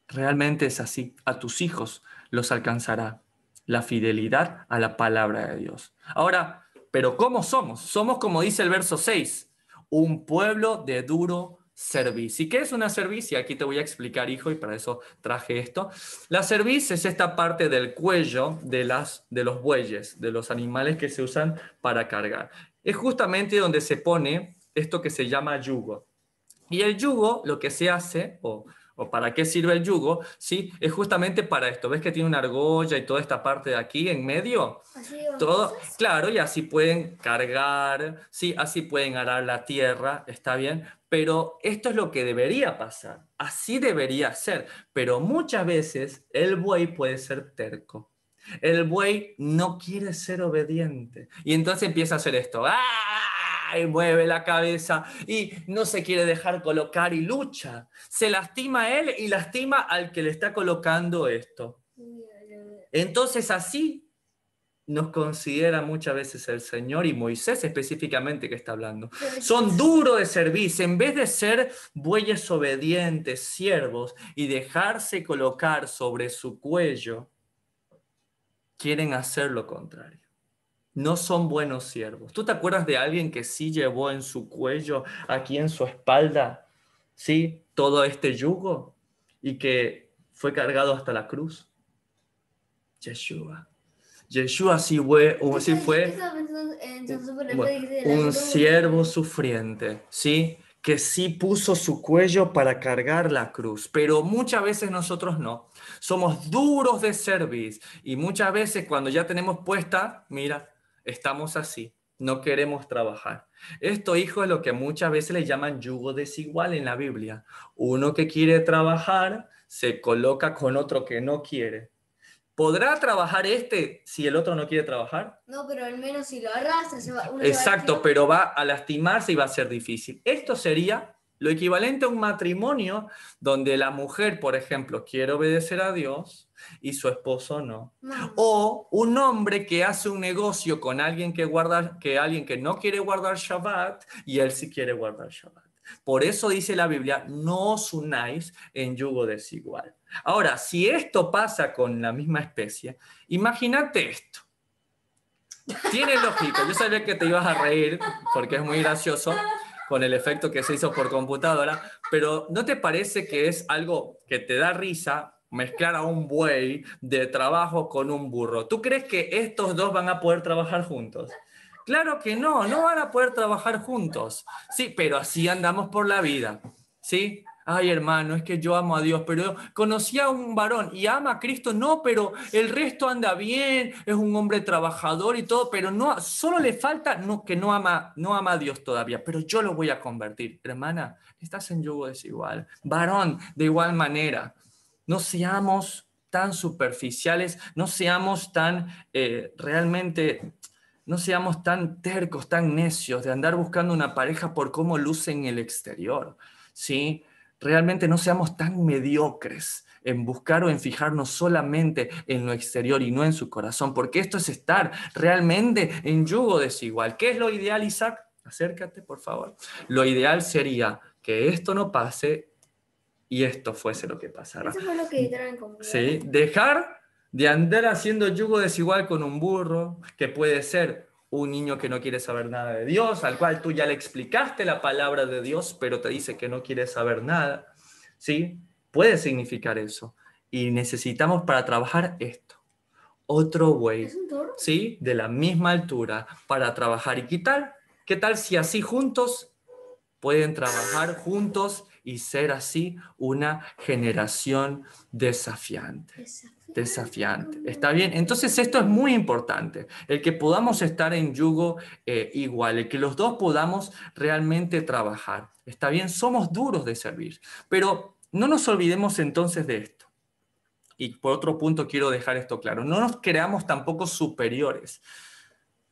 realmente es así. A tus hijos los alcanzará la fidelidad a la palabra de Dios. Ahora, ¿pero cómo somos? Somos, como dice el verso 6, un pueblo de duro cerviz. ¿Y qué es una cerviz? Y aquí te voy a explicar, hijo, y para eso traje esto. La cerviz es esta parte del cuello de los bueyes, de los animales que se usan para cargar. Es justamente donde se pone esto que se llama yugo. Y el yugo, lo que se hace, o para qué sirve el yugo, ¿sí? Es justamente para esto. ¿Ves que tiene una argolla y toda esta parte de aquí en medio? Así Todo, entonces. claro, y así pueden cargar, sí, así pueden arar la tierra, está bien, pero esto es lo que debería pasar, así debería ser, pero muchas veces el buey puede ser terco. El buey no quiere ser obediente y entonces empieza a hacer esto. ¡Ah! Y mueve la cabeza y no se quiere dejar colocar y lucha. Se lastima a él y lastima al que le está colocando esto. Entonces así nos considera muchas veces el Señor y Moisés específicamente que está hablando. Son duros de servicio. En vez de ser bueyes obedientes, siervos y dejarse colocar sobre su cuello, quieren hacer lo contrario. No son buenos siervos. ¿Tú te acuerdas de alguien que sí llevó en su cuello, aquí en su espalda, sí, todo este yugo y que fue cargado hasta la cruz? Yeshua. Yeshua sí fue Estaba pensando en San Superhéroe de la un cruz. siervo sufriente, ¿sí? Que sí puso su cuello para cargar la cruz, pero muchas veces nosotros no. Somos duros de servir y muchas veces cuando ya tenemos puesta, mira, estamos así, no queremos trabajar. Esto, hijo, es lo que muchas veces le llaman yugo desigual en la Biblia. Uno que quiere trabajar se coloca con otro que no quiere. ¿Podrá trabajar este si el otro no quiere trabajar? No, pero al menos si lo arrastra, uno se va a Exacto, lastimar. pero va a lastimarse y va a ser difícil. Esto sería lo equivalente a un matrimonio donde la mujer, por ejemplo, quiere obedecer a Dios y su esposo no. No. O un hombre que hace un negocio con alguien alguien que no quiere guardar Shabbat y él sí quiere guardar Shabbat. Por eso dice la Biblia, no os unáis en yugo desigual. Ahora, si esto pasa con la misma especie, imagínate esto. Tiene lógica, yo sabía que te ibas a reír porque es muy gracioso con el efecto que se hizo por computadora, pero ¿no te parece que es algo que te da risa mezclar a un buey de trabajo con un burro? ¿Tú crees que estos dos van a poder trabajar juntos? Claro que no, no van a poder trabajar juntos. Sí, pero así andamos por la vida, ¿sí? Ay, hermano, es que yo amo a Dios, pero conocí a un varón y ama a Cristo, no, pero el resto anda bien, es un hombre trabajador y todo, pero no, solo le falta que no ama a Dios todavía, pero yo lo voy a convertir. Hermana, estás en yugo desigual. Varón, de igual manera, no seamos tan superficiales, no seamos tan realmente... No seamos tan tercos, tan necios de andar buscando una pareja por cómo luce en el exterior, ¿sí? Realmente no seamos tan mediocres en buscar o en fijarnos solamente en lo exterior y no en su corazón, porque esto es estar realmente en yugo desigual. ¿Qué es lo ideal, Isaac? Acércate, por favor. Lo ideal sería que esto no pase y esto fuese lo que pasara. Eso fue lo que editaron en computadora. Sí, dejar de andar haciendo yugo desigual con un burro, que puede ser un niño que no quiere saber nada de Dios, al cual tú ya le explicaste la palabra de Dios, pero te dice que no quiere saber nada. ¿Sí? Puede significar eso. Y necesitamos para trabajar esto. Otro buey, ¿Es un toro? ¿sí? De la misma altura para trabajar. ¿Y qué tal? ¿Qué tal si así juntos pueden trabajar juntos y ser así una generación desafiante. Desafiante. ¿Está bien? Entonces esto es muy importante, el que podamos estar en yugo igual, el que los dos podamos realmente trabajar. ¿Está bien? Somos duros de servir, pero no nos olvidemos entonces de esto. Y por otro punto quiero dejar esto claro, no nos creamos tampoco superiores.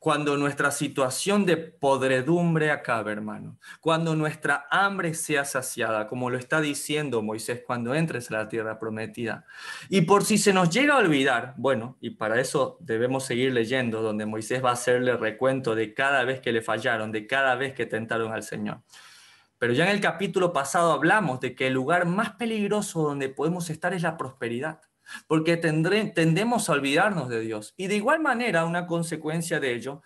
Cuando nuestra situación de podredumbre acabe, hermano, cuando nuestra hambre sea saciada, como lo está diciendo Moisés, cuando entres a la tierra prometida. Y por si se nos llega a olvidar, bueno, y para eso debemos seguir leyendo, donde Moisés va a hacerle recuento de cada vez que le fallaron, de cada vez que tentaron al Señor. Pero ya en el capítulo pasado hablamos de que el lugar más peligroso donde podemos estar es la prosperidad, porque tendemos a olvidarnos de Dios. Y de igual manera, una consecuencia de ello,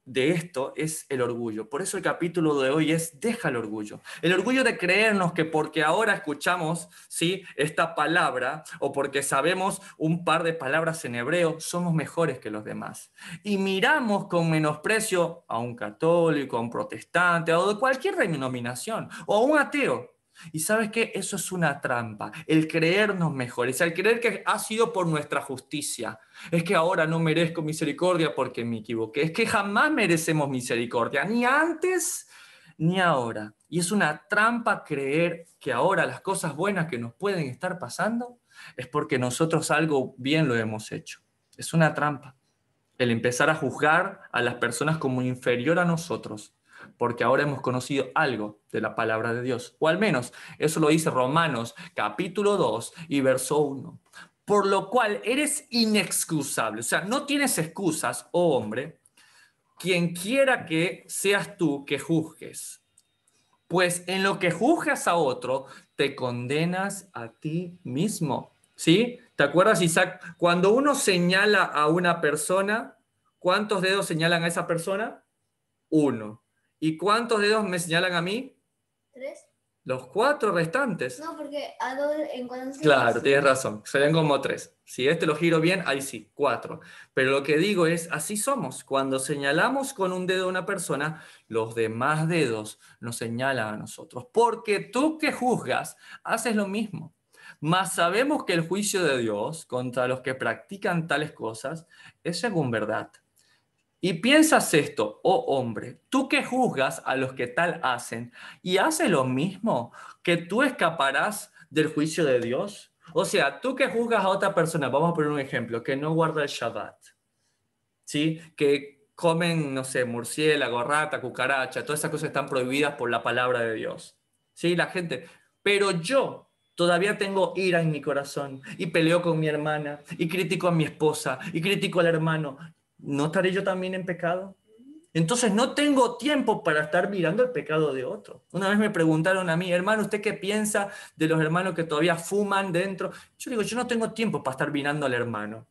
de esto, es el orgullo. Por eso el capítulo de hoy es deja el orgullo. El orgullo de creernos que porque ahora escuchamos, ¿sí?, esta palabra o porque sabemos un par de palabras en hebreo, somos mejores que los demás. Y miramos con menosprecio a un católico, a un protestante o de cualquier denominación o a un ateo. Y ¿sabes qué? Eso es una trampa, el creernos mejores, el creer que ha sido por nuestra justicia. Es que ahora no merezco misericordia porque me equivoqué. Es que jamás merecemos misericordia, ni antes ni ahora. Y es una trampa creer que ahora las cosas buenas que nos pueden estar pasando es porque nosotros algo bien lo hemos hecho. Es una trampa el empezar a juzgar a las personas como inferior a nosotros, porque ahora hemos conocido algo de la palabra de Dios, o al menos eso lo dice Romanos capítulo 2 y verso 1. Por lo cual eres inexcusable, o sea, no tienes excusas, oh hombre, quien quiera que seas tú que juzgues. Pues en lo que juzgas a otro, te condenas a ti mismo. ¿Sí? ¿Te acuerdas, Isaac? Cuando uno señala a una persona, ¿cuántos dedos señalan a esa persona? Uno. ¿Y cuántos dedos me señalan a mí? 3. Los 4 restantes. No, porque a dos, en cuando se Claro, dice- tienes razón. Serían como 3. Si este lo giro bien, ahí sí, 4. Pero lo que digo es, así somos. Cuando señalamos con un dedo a una persona, los demás dedos nos señalan a nosotros. Porque tú que juzgas, haces lo mismo. Mas sabemos que el juicio de Dios contra los que practican tales cosas es según verdad. Y piensas esto, oh hombre, tú que juzgas a los que tal hacen y haces lo mismo, que tú escaparás del juicio de Dios. O sea, tú que juzgas a otra persona, vamos a poner un ejemplo, que no guarda el Shabbat, ¿sí? Que comen, no sé, murciélago, rata, cucaracha, todas esas cosas están prohibidas por la palabra de Dios. ¿Sí? La gente, pero yo todavía tengo ira en mi corazón y peleo con mi hermana y critico a mi esposa y critico al hermano. ¿No estaré yo también en pecado? Entonces no tengo tiempo para estar mirando el pecado de otro. Una vez me preguntaron a mí, hermano, ¿usted qué piensa de los hermanos que todavía fuman dentro? Yo digo, yo no tengo tiempo para estar mirando al hermano.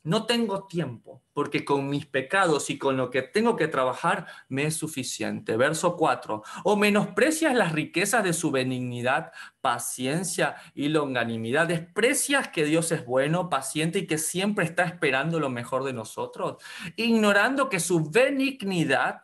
No tengo tiempo, porque con mis pecados y con lo que tengo que trabajar me es suficiente. Verso 4. O menosprecias las riquezas de su benignidad, paciencia y longanimidad. ¿Desprecias que Dios es bueno, paciente y que siempre está esperando lo mejor de nosotros? Ignorando que su benignidad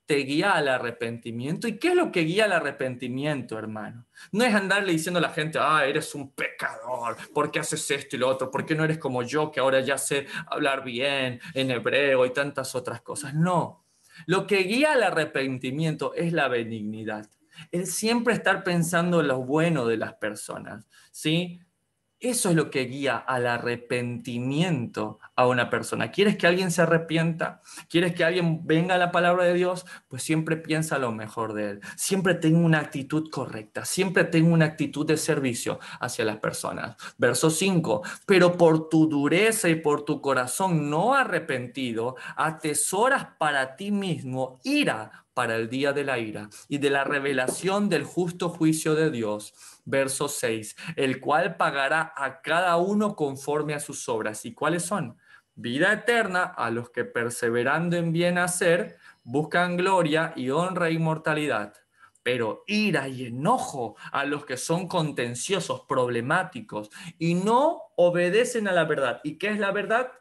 te guía al arrepentimiento. ¿Y qué es lo que guía al arrepentimiento, hermano? No es andarle diciendo a la gente, eres un pecador, ¿por qué haces esto y lo otro? ¿Por qué no eres como yo, que ahora ya sé hablar bien en hebreo y tantas otras cosas? No. Lo que guía al arrepentimiento es la benignidad. El siempre estar pensando en lo bueno de las personas, ¿sí? Eso es lo que guía al arrepentimiento a una persona. ¿Quieres que alguien se arrepienta? ¿Quieres que alguien venga a la palabra de Dios? Pues siempre piensa lo mejor de él. Siempre tengo una actitud correcta. Siempre tengo una actitud de servicio hacia las personas. Verso 5. Pero por tu dureza y por tu corazón no arrepentido, atesoras para ti mismo ira para el día de la ira y de la revelación del justo juicio de Dios. Verso 6, el cual pagará a cada uno conforme a sus obras. ¿Y cuáles son? Vida eterna a los que perseverando en bien hacer buscan gloria y honra e inmortalidad. Pero ira y enojo a los que son contenciosos, problemáticos y no obedecen a la verdad. ¿Y qué es la verdad?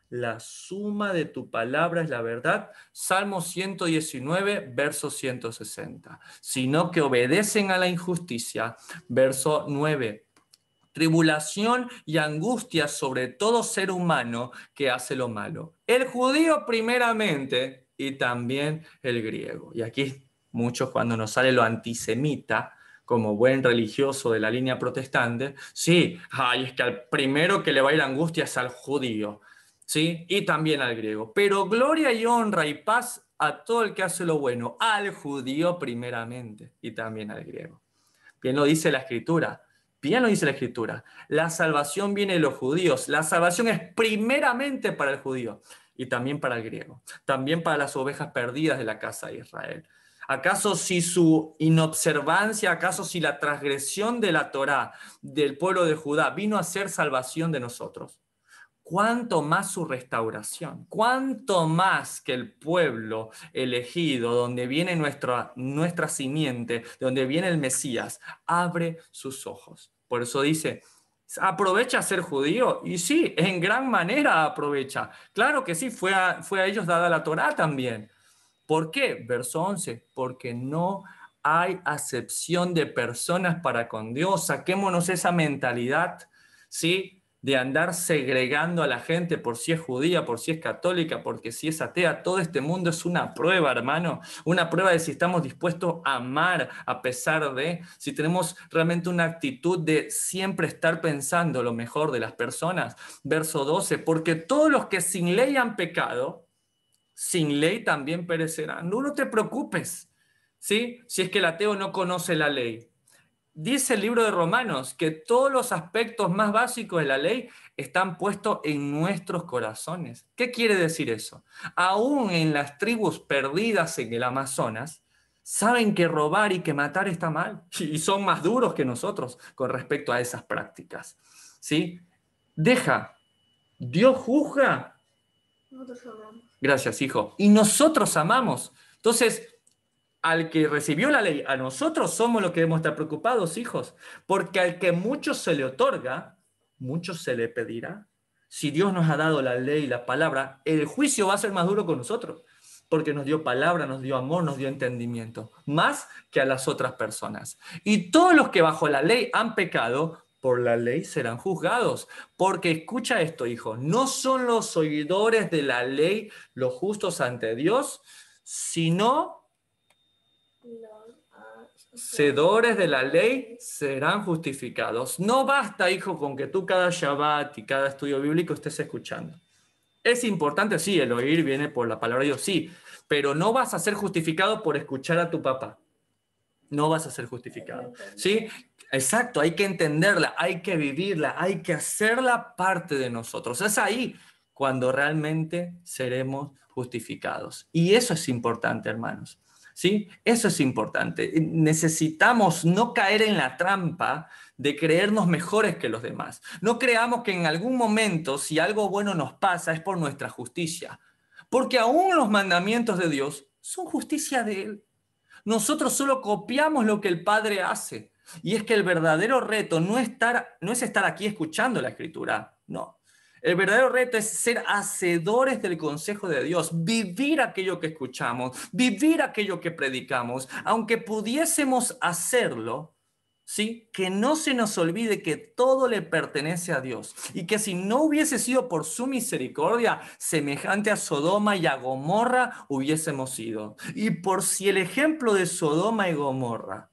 la suma de tu palabra es la verdad. Salmo 119, verso 160. Sino que obedecen a la injusticia. Verso 9. Tribulación y angustia sobre todo ser humano que hace lo malo. El judío primeramente y también el griego. Y aquí muchos cuando nos sale lo antisemita, como buen religioso de la línea protestante, sí, ay, es que al primero que le va a ir angustia es al judío, ¿sí? Y también al griego. Pero gloria y honra y paz a todo el que hace lo bueno, al judío primeramente y también al griego. Bien lo dice la Escritura. Bien lo dice la Escritura. La salvación viene de los judíos. La salvación es primeramente para el judío y también para el griego. También para las ovejas perdidas de la casa de Israel. ¿Acaso si su inobservancia, acaso si la transgresión de la Torá del pueblo de Judá vino a ser salvación de nosotros? Cuánto más su restauración, cuánto más que el pueblo elegido, donde viene nuestra simiente, donde viene el Mesías, abre sus ojos. Por eso dice, ¿aprovecha ser judío? Y sí, en gran manera aprovecha. Claro que sí, fue a ellos dada la Torá también. ¿Por qué? Verso 11, porque no hay acepción de personas para con Dios. Saquémonos esa mentalidad, ¿sí? De andar segregando a la gente por si es judía, por si es católica, porque si es atea. Todo este mundo es una prueba, hermano, una prueba de si estamos dispuestos a amar a pesar de, si tenemos realmente una actitud de siempre estar pensando lo mejor de las personas. Verso 12, porque todos los que sin ley han pecado, sin ley también perecerán. No, no te preocupes, ¿sí? Si es que el ateo no conoce la ley. Dice el libro de Romanos que todos los aspectos más básicos de la ley están puestos en nuestros corazones. ¿Qué quiere decir eso? Aún en las tribus perdidas en el Amazonas, saben que robar y que matar está mal y son más duros que nosotros con respecto a esas prácticas. ¿Sí? Dios juzga. Nosotros amamos. Gracias, hijo. Y nosotros amamos. Entonces, al que recibió la ley, a nosotros somos los que debemos estar preocupados, hijos, porque al que mucho se le otorga, mucho se le pedirá. Si Dios nos ha dado la ley, la palabra, el juicio va a ser más duro con nosotros, porque nos dio palabra, nos dio amor, nos dio entendimiento, más que a las otras personas. Y todos los que bajo la ley han pecado, por la ley serán juzgados. Porque escucha esto, hijo, no son los oidores de la ley los justos ante Dios, sino hacedores de la ley serán justificados. No basta, hijo, con que tú cada Shabbat y cada estudio bíblico estés escuchando. Es importante, sí, el oír viene por la palabra de Dios, sí, pero no vas a ser justificado por escuchar a tu papá. No vas a ser justificado, ¿sí? Exacto, hay que entenderla, hay que vivirla, hay que hacerla parte de nosotros. Es ahí cuando realmente seremos justificados. Y eso es importante, hermanos. ¿Sí? Eso es importante. Necesitamos no caer en la trampa de creernos mejores que los demás. No creamos que en algún momento, si algo bueno nos pasa, es por nuestra justicia. Porque aún los mandamientos de Dios son justicia de Él. Nosotros solo copiamos lo que el Padre hace. Y es que el verdadero reto no es estar aquí escuchando la Escritura, no. El verdadero reto es ser hacedores del consejo de Dios, vivir aquello que escuchamos, vivir aquello que predicamos, aunque pudiésemos hacerlo, ¿sí? Que no se nos olvide que todo le pertenece a Dios y que si no hubiese sido por su misericordia, semejante a Sodoma y a Gomorra hubiésemos sido. Y por si el ejemplo de Sodoma y Gomorra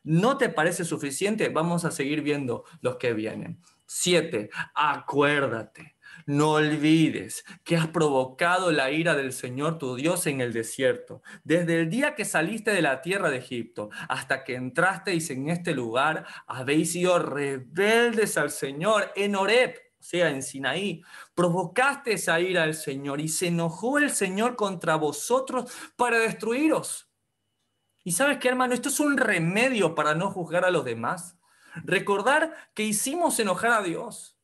no te parece suficiente, vamos a seguir viendo los que vienen. 7. Acuérdate, no olvides que has provocado la ira del Señor tu Dios en el desierto, desde el día que saliste de la tierra de Egipto hasta que entrasteis en este lugar, habéis sido rebeldes al Señor en Horeb, o sea, en Sinaí. Provocaste esa ira al Señor y se enojó el Señor contra vosotros para destruiros. ¿Y sabes qué, hermano? Esto es un remedio para no juzgar a los demás. Recordar que hicimos enojar a Dios.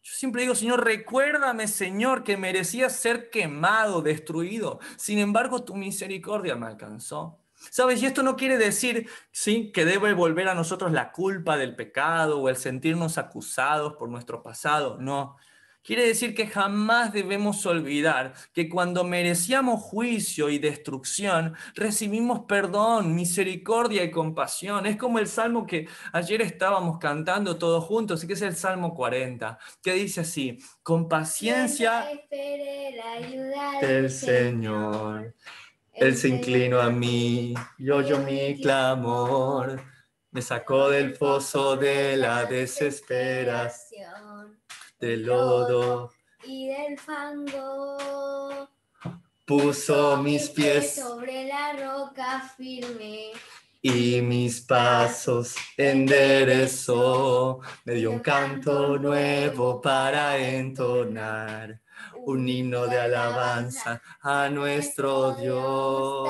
Yo siempre digo, Señor, recuérdame, Señor, que merecía ser quemado, destruido. Sin embargo, tu misericordia me alcanzó. ¿Sabes? Y esto no quiere decir, sí, que debe volver a nosotros la culpa del pecado o el sentirnos acusados por nuestro pasado. No. Quiere decir que jamás debemos olvidar que cuando merecíamos juicio y destrucción, recibimos perdón, misericordia y compasión. Es como el salmo que ayer estábamos cantando todos juntos, y que es el Salmo 40, que dice así: con paciencia Esperé la ayuda del Señor, Él se inclinó a mí y oyó mi clamor, me sacó del pozo de la desesperación, del lodo y del fango. puso mis pies sobre la roca firme y mis pasos enderezó. Me dio un canto nuevo para entonar, un himno de alabanza a nuestro Dios.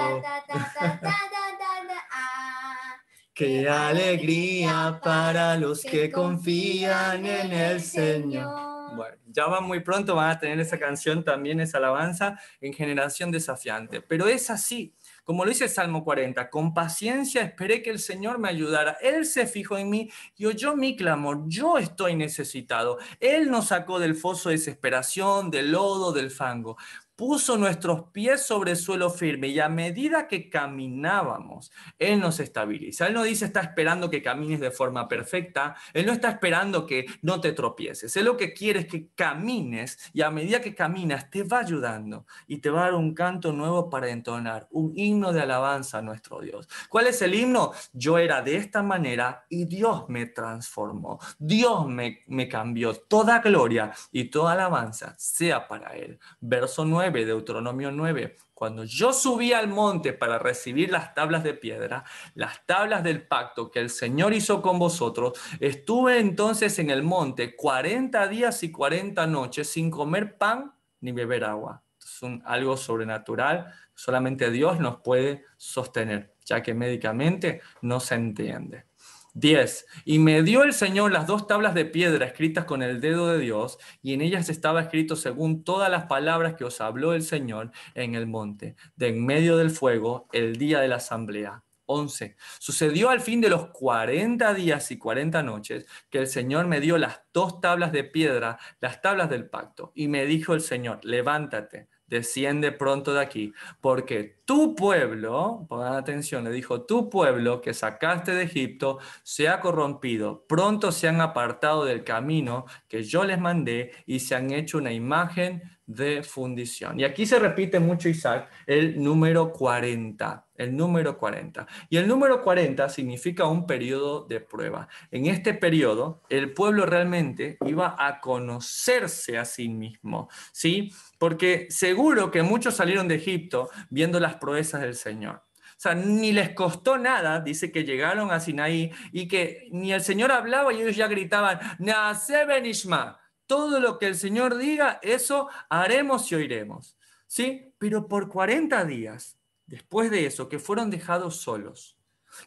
¡Qué alegría para los que confían en el Señor! Bueno, ya van muy pronto, van a tener esa canción también, esa alabanza en Generación Desafiante. Pero es así, como lo dice el Salmo 40, con paciencia esperé que el Señor me ayudara. Él se fijó en mí y oyó mi clamor. Yo estoy necesitado. Él nos sacó del foso de desesperación, del lodo, del fango. Puso nuestros pies sobre suelo firme y a medida que caminábamos, Él nos estabiliza. Él no dice está esperando que camines de forma perfecta. Él no está esperando que no te tropieces. Él lo que quiere es que camines y a medida que caminas te va ayudando y te va a dar un canto nuevo para entonar, un himno de alabanza a nuestro Dios. ¿Cuál es el himno? Yo era de esta manera y Dios me transformó. Dios me cambió. Toda gloria y toda alabanza sea para Él. Verso 9, Deuteronomio 9. Cuando yo subí al monte para recibir las tablas de piedra, las tablas del pacto que el Señor hizo con vosotros, estuve entonces en el monte 40 días y 40 noches sin comer pan ni beber agua. Es algo sobrenatural, solamente Dios nos puede sostener, ya que médicamente no se entiende. 10. Y me dio el Señor las 2 tablas de piedra escritas con el dedo de Dios, y en ellas estaba escrito según todas las palabras que os habló el Señor en el monte, de en medio del fuego, el día de la asamblea. 11. Sucedió al fin de los 40 días y 40 noches que el Señor me dio las 2 tablas de piedra, las tablas del pacto, y me dijo el Señor: levántate, desciende pronto de aquí, porque tu pueblo, pongan atención, le dijo, tu pueblo que sacaste de Egipto se ha corrompido, pronto se han apartado del camino que yo les mandé y se han hecho una imagen de fundición. Y aquí se repite mucho, Isaac, el número 40, el número 40. Y el número 40 significa un periodo de prueba. En este periodo, el pueblo realmente iba a conocerse a sí mismo, ¿sí? Porque seguro que muchos salieron de Egipto viendo las proezas del Señor. O sea, ni les costó nada, dice que llegaron a Sinaí y que ni el Señor hablaba y ellos ya gritaban, Naase Benishma. Todo lo que el Señor diga, eso haremos y oiremos. ¿Sí? Pero por 40 días, después de eso, que fueron dejados solos,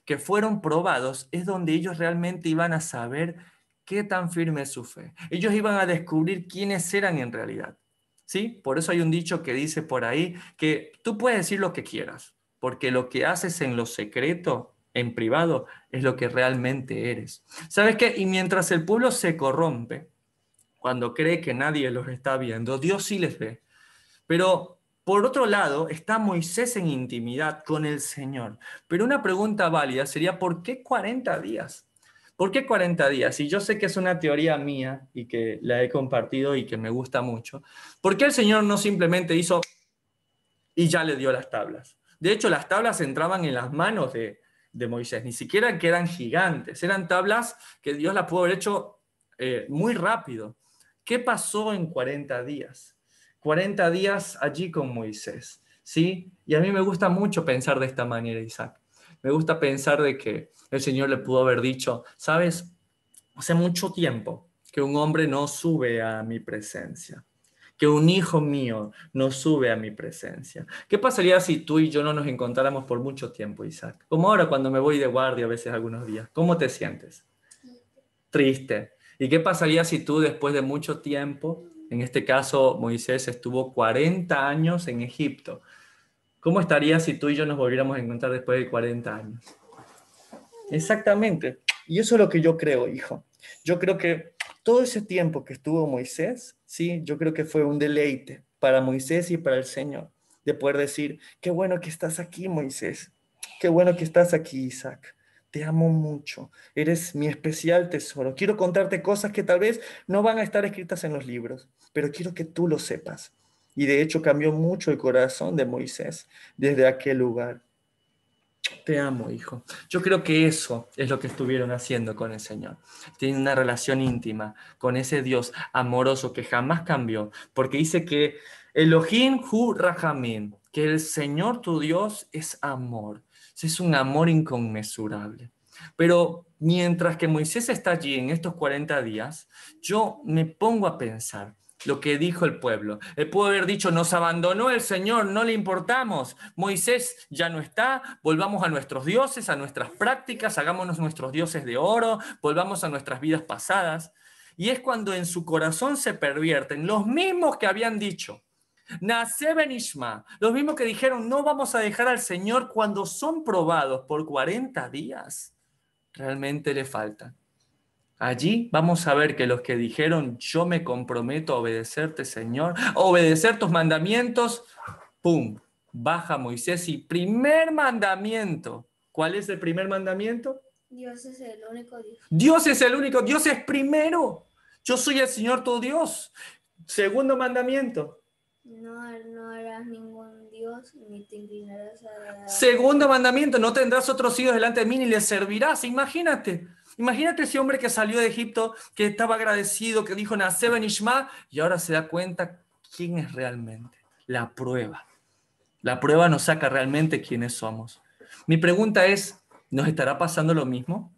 que fueron probados, es donde ellos realmente iban a saber qué tan firme es su fe. Ellos iban a descubrir quiénes eran en realidad. ¿Sí? Por eso hay un dicho que dice por ahí que tú puedes decir lo que quieras, porque lo que haces en lo secreto, en privado, es lo que realmente eres. ¿Sabes qué? Y mientras el pueblo se corrompe, cuando cree que nadie los está viendo, Dios sí les ve. Pero por otro lado, está Moisés en intimidad con el Señor. Pero una pregunta válida sería, ¿por qué 40 días? ¿Por qué 40 días? Y yo sé que es una teoría mía y que la he compartido y que me gusta mucho. ¿Por qué el Señor no simplemente hizo y ya le dio las tablas? De hecho, las tablas entraban en las manos de Moisés, ni siquiera que eran gigantes, eran tablas que Dios las pudo haber hecho muy rápido. ¿Qué pasó en 40 días? 40 días allí con Moisés, ¿sí? Y a mí me gusta mucho pensar de esta manera, Isaac. Me gusta pensar de que el Señor le pudo haber dicho, ¿sabes? Hace mucho tiempo que un hombre no sube a mi presencia, que un hijo mío no sube a mi presencia. ¿Qué pasaría si tú y yo no nos encontráramos por mucho tiempo, Isaac? Como ahora cuando me voy de guardia a veces algunos días. ¿Cómo te sientes? Triste. ¿Y qué pasaría si tú después de mucho tiempo, en este caso Moisés estuvo 40 años en Egipto? ¿Cómo estaría si tú y yo nos volviéramos a encontrar después de 40 años? Exactamente. Y eso es lo que yo creo, hijo. Yo creo que Todo ese tiempo que estuvo Moisés, sí, yo creo que fue un deleite para Moisés y para el Señor, de poder decir, qué bueno que estás aquí, Moisés, qué bueno que estás aquí, Isaac. Te amo mucho, eres mi especial tesoro. Quiero contarte cosas que tal vez no van a estar escritas en los libros, pero quiero que tú lo sepas. Y de hecho cambió mucho el corazón de Moisés desde aquel lugar. Te amo, hijo. Yo creo que eso es lo que estuvieron haciendo con el Señor. Tienen una relación íntima con ese Dios amoroso que jamás cambió, porque dice que Elohim hu Rahamim, que el Señor tu Dios es amor. Es un amor inconmensurable. Pero mientras que Moisés está allí en estos 40 días, yo me pongo a pensar lo que dijo el pueblo. Él pudo haber dicho, nos abandonó el Señor, no le importamos. Moisés ya no está, volvamos a nuestros dioses, a nuestras prácticas, hagámonos nuestros dioses de oro, volvamos a nuestras vidas pasadas. Y es cuando en su corazón se pervierten los mismos que habían dicho, Naaseh benishma, los mismos que dijeron, no vamos a dejar al Señor cuando son probados por 40 días. Realmente le faltan. Allí vamos a ver que los que dijeron, yo me comprometo a obedecerte, Señor, a obedecer tus mandamientos, ¡pum! Baja Moisés y primer mandamiento. ¿Cuál es el primer mandamiento? Dios es el único Dios. Dios es el único, Dios es primero. Yo soy el Señor tu Dios. Segundo mandamiento. No harás ningún Dios ni te inclinarás a... Segundo mandamiento, no tendrás otros hijos delante de mí ni les servirás. Imagínate ese hombre que salió de Egipto, que estaba agradecido, que dijo Naaseh benishma, y ahora se da cuenta quién es realmente. La prueba. La prueba nos saca realmente quiénes somos. Mi pregunta es, ¿nos estará pasando lo mismo?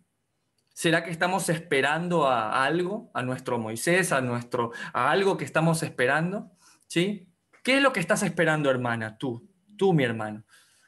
¿Será que estamos esperando a algo, a nuestro Moisés, a algo que estamos esperando? ¿Sí? ¿Qué es lo que estás esperando, hermana? Tú, mi hermano.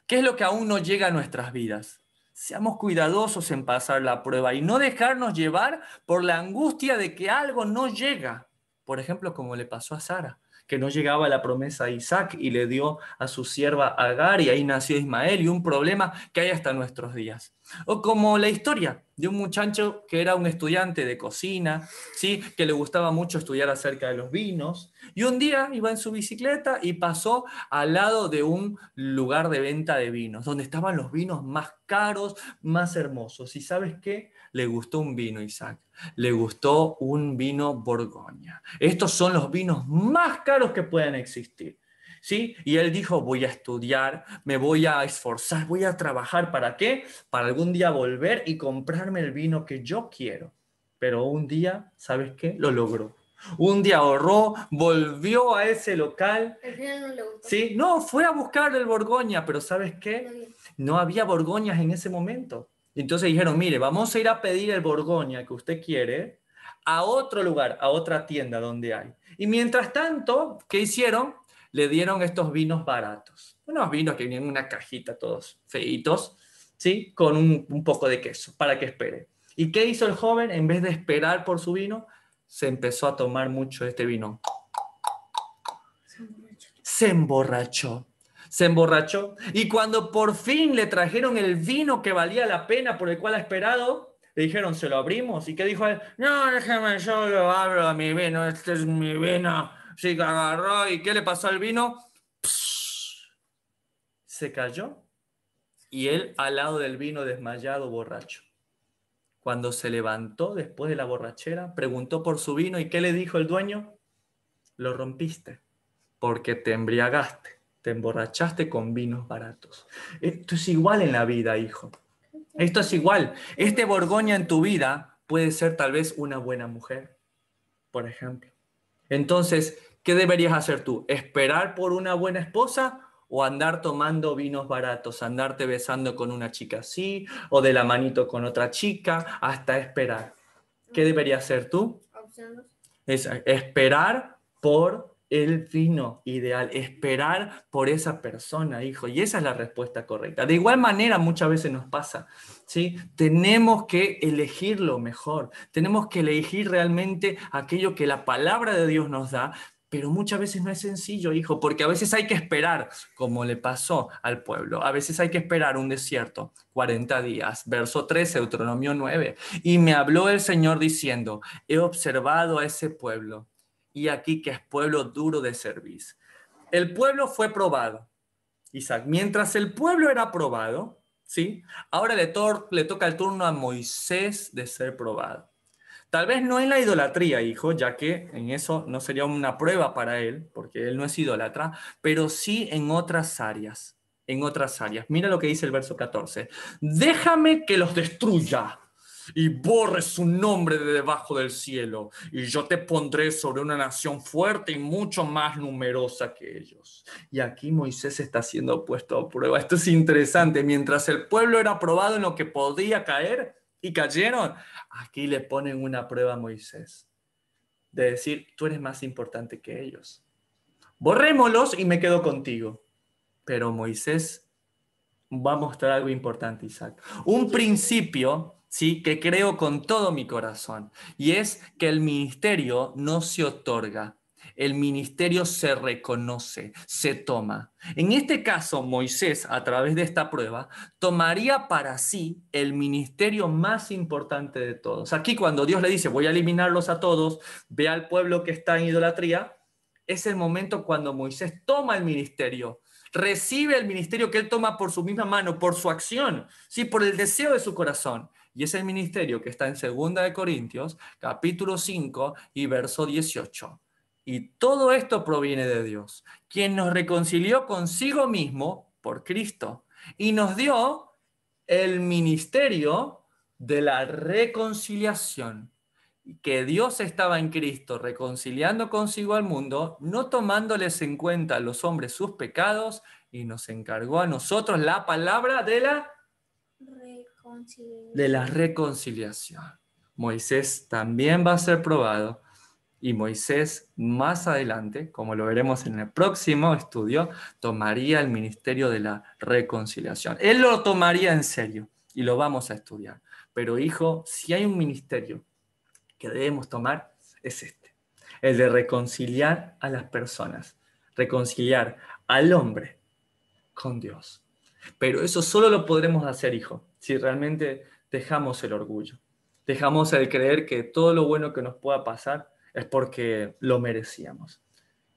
¿Qué es lo que aún no llega a nuestras vidas? Seamos cuidadosos en pasar la prueba y no dejarnos llevar por la angustia de que algo no llega. Por ejemplo, como le pasó a Sara, que no llegaba la promesa de Isaac y le dio a su sierva Agar y ahí nació Ismael, y un problema que hay hasta nuestros días. O como la historia de un muchacho que era un estudiante de cocina, ¿sí? Que le gustaba mucho estudiar acerca de los vinos, y un día iba en su bicicleta y pasó al lado de un lugar de venta de vinos, donde estaban los vinos más caros, más hermosos. ¿Y sabes qué? Le gustó un vino, Isaac. Le gustó un vino Borgoña. Estos son los vinos más caros que puedan existir. ¿Sí? Y él dijo, voy a estudiar, me voy a esforzar, voy a trabajar. ¿Para qué? Para algún día volver y comprarme el vino que yo quiero. Pero un día, ¿sabes qué? Lo logró. Un día ahorró, volvió a ese local. Al final no le gustó. ¿Sí? No, fue a buscar el Borgoña, pero ¿sabes qué? No había Borgoñas en ese momento. Entonces dijeron, mire, vamos a ir a pedir el Borgoña que usted quiere a otro lugar, a otra tienda donde hay. Y mientras tanto, ¿qué hicieron? Le dieron estos vinos baratos. Unos vinos que vienen en una cajita todos feitos, ¿sí? Con un poco de queso, para que espere. ¿Y qué hizo el joven? En vez de esperar por su vino, se empezó a tomar mucho este vino. Se emborrachó. Y cuando por fin le trajeron el vino que valía la pena, por el cual ha esperado, le dijeron, ¿se lo abrimos? ¿Y qué dijo él? No, déjeme, yo lo abro a mi vino, este es mi vino. Sí, que agarró. ¿Y qué le pasó al vino? Psh, se cayó. Y él al lado del vino desmayado, borracho. Cuando se levantó después de la borrachera, preguntó por su vino. ¿Y qué le dijo el dueño? Lo rompiste porque te embriagaste, te emborrachaste con vinos baratos. Esto es igual en la vida, hijo. Esto es igual. Este Borgoña en tu vida puede ser tal vez una buena mujer, por ejemplo. Entonces, ¿qué deberías hacer tú? ¿Esperar por una buena esposa o andar tomando vinos baratos? ¿Andarte besando con una chica así o de la manito con otra chica hasta esperar? ¿Qué deberías hacer tú? Es esperar por el vino ideal, esperar por esa persona, hijo, y esa es la respuesta correcta. De igual manera muchas veces nos pasa, ¿sí? Tenemos que elegir lo mejor, tenemos que elegir realmente aquello que la palabra de Dios nos da, Pero muchas veces no es sencillo, hijo, porque a veces hay que esperar, como le pasó al pueblo. A veces hay que esperar un desierto, 40 días. Verso 13, Deuteronomio 9. Y me habló el Señor diciendo, he observado a ese pueblo, y aquí que es pueblo duro de cerviz. El pueblo fue probado, Isaac. Mientras el pueblo era probado, ¿sí? Ahora le toca el turno a Moisés de ser probado. Tal vez no en la idolatría, hijo, ya que en eso no sería una prueba para él, porque él no es idólatra, pero sí en otras áreas. En otras áreas. Mira lo que dice el verso 14. Déjame que los destruya y borre su nombre de debajo del cielo, y yo te pondré sobre una nación fuerte y mucho más numerosa que ellos. Y aquí Moisés está siendo puesto a prueba. Esto es interesante. Mientras el pueblo era probado en lo que podía caer y cayeron, aquí le ponen una prueba a Moisés, de decir, tú eres más importante que ellos. Borrémoslos y me quedo contigo. Pero Moisés va a mostrar algo importante, Isaac. Un principio, ¿sí?, que creo con todo mi corazón, y es que el ministerio no se otorga. El ministerio se reconoce, se toma. En este caso, Moisés, a través de esta prueba, tomaría para sí el ministerio más importante de todos. Aquí cuando Dios le dice, voy a eliminarlos a todos, ve al pueblo que está en idolatría, es el momento cuando Moisés toma el ministerio, recibe el ministerio que él toma por su misma mano, por su acción, ¿sí?, por el deseo de su corazón. Y es el ministerio que está en 2 Corintios, capítulo 5 y verso 18. Y todo esto proviene de Dios, quien nos reconcilió consigo mismo por Cristo y nos dio el ministerio de la reconciliación. Que Dios estaba en Cristo reconciliando consigo al mundo, no tomándoles en cuenta a los hombres sus pecados, y nos encargó a nosotros la palabra de la reconciliación. Moisés también va a ser probado, y Moisés más adelante, como lo veremos en el próximo estudio, tomaría el ministerio de la reconciliación. Él lo tomaría en serio y lo vamos a estudiar. Pero hijo, si hay un ministerio que debemos tomar, es este, el de reconciliar a las personas, reconciliar al hombre con Dios. Pero eso solo lo podremos hacer, hijo, si realmente dejamos el orgullo, dejamos el creer que todo lo bueno que nos pueda pasar es porque lo merecíamos.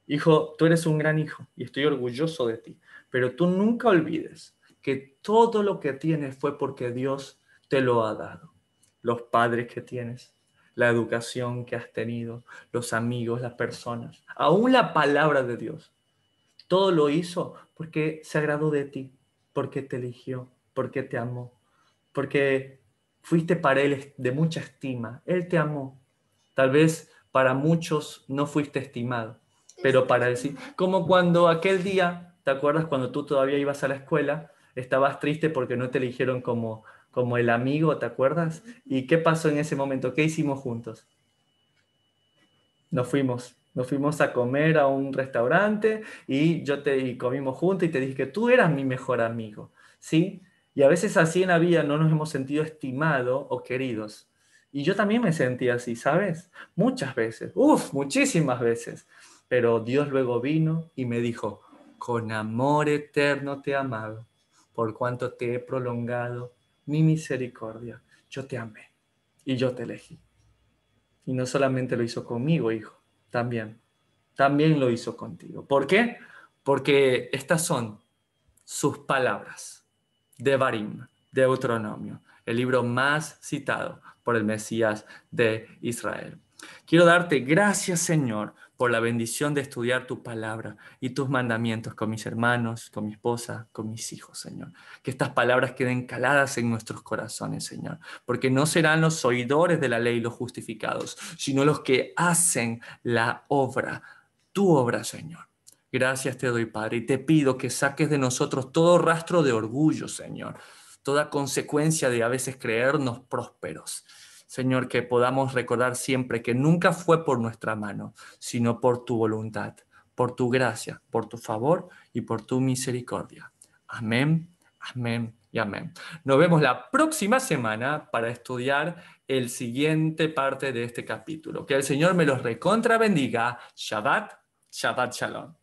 Hijo, tú eres un gran hijo y estoy orgulloso de ti, pero tú nunca olvides que todo lo que tienes fue porque Dios te lo ha dado. Los padres que tienes, la educación que has tenido, los amigos, las personas, aún la palabra de Dios. Todo lo hizo porque se agradó de ti, porque te eligió, porque te amó, porque fuiste para Él de mucha estima. Él te amó. Tal vez para muchos no fuiste estimado, pero para Él sí. Como cuando aquel día, ¿te acuerdas cuando tú todavía ibas a la escuela? Estabas triste porque no te eligieron como el amigo, ¿te acuerdas? ¿Y qué pasó en ese momento? ¿Qué hicimos juntos? Nos fuimos a comer a un restaurante y comimos juntos y te dije que tú eras mi mejor amigo, ¿sí? Y a veces así en la vida no nos hemos sentido estimados o queridos. Y yo también me sentí así, ¿sabes? Muchas veces, muchísimas veces. Pero Dios luego vino y me dijo, con amor eterno te he amado, por cuanto te he prolongado mi misericordia. Yo te amé y yo te elegí. Y no solamente lo hizo conmigo, hijo, también lo hizo contigo. ¿Por qué? Porque estas son sus palabras. Devarim, Deuteronomio, el libro más citado por el Mesías de Israel. Quiero darte gracias, Señor, por la bendición de estudiar tu palabra y tus mandamientos con mis hermanos, con mi esposa, con mis hijos, Señor. Que estas palabras queden caladas en nuestros corazones, Señor, porque no serán los oidores de la ley los justificados, sino los que hacen la obra, tu obra, Señor. Gracias te doy, Padre, y te pido que saques de nosotros todo rastro de orgullo, Señor, toda consecuencia de a veces creernos prósperos. Señor, que podamos recordar siempre que nunca fue por nuestra mano, sino por tu voluntad, por tu gracia, por tu favor y por tu misericordia. Amén, amén y amén. Nos vemos la próxima semana para estudiar el siguiente parte de este capítulo. Que el Señor me los recontra bendiga. Shabbat Shabbat Shalom.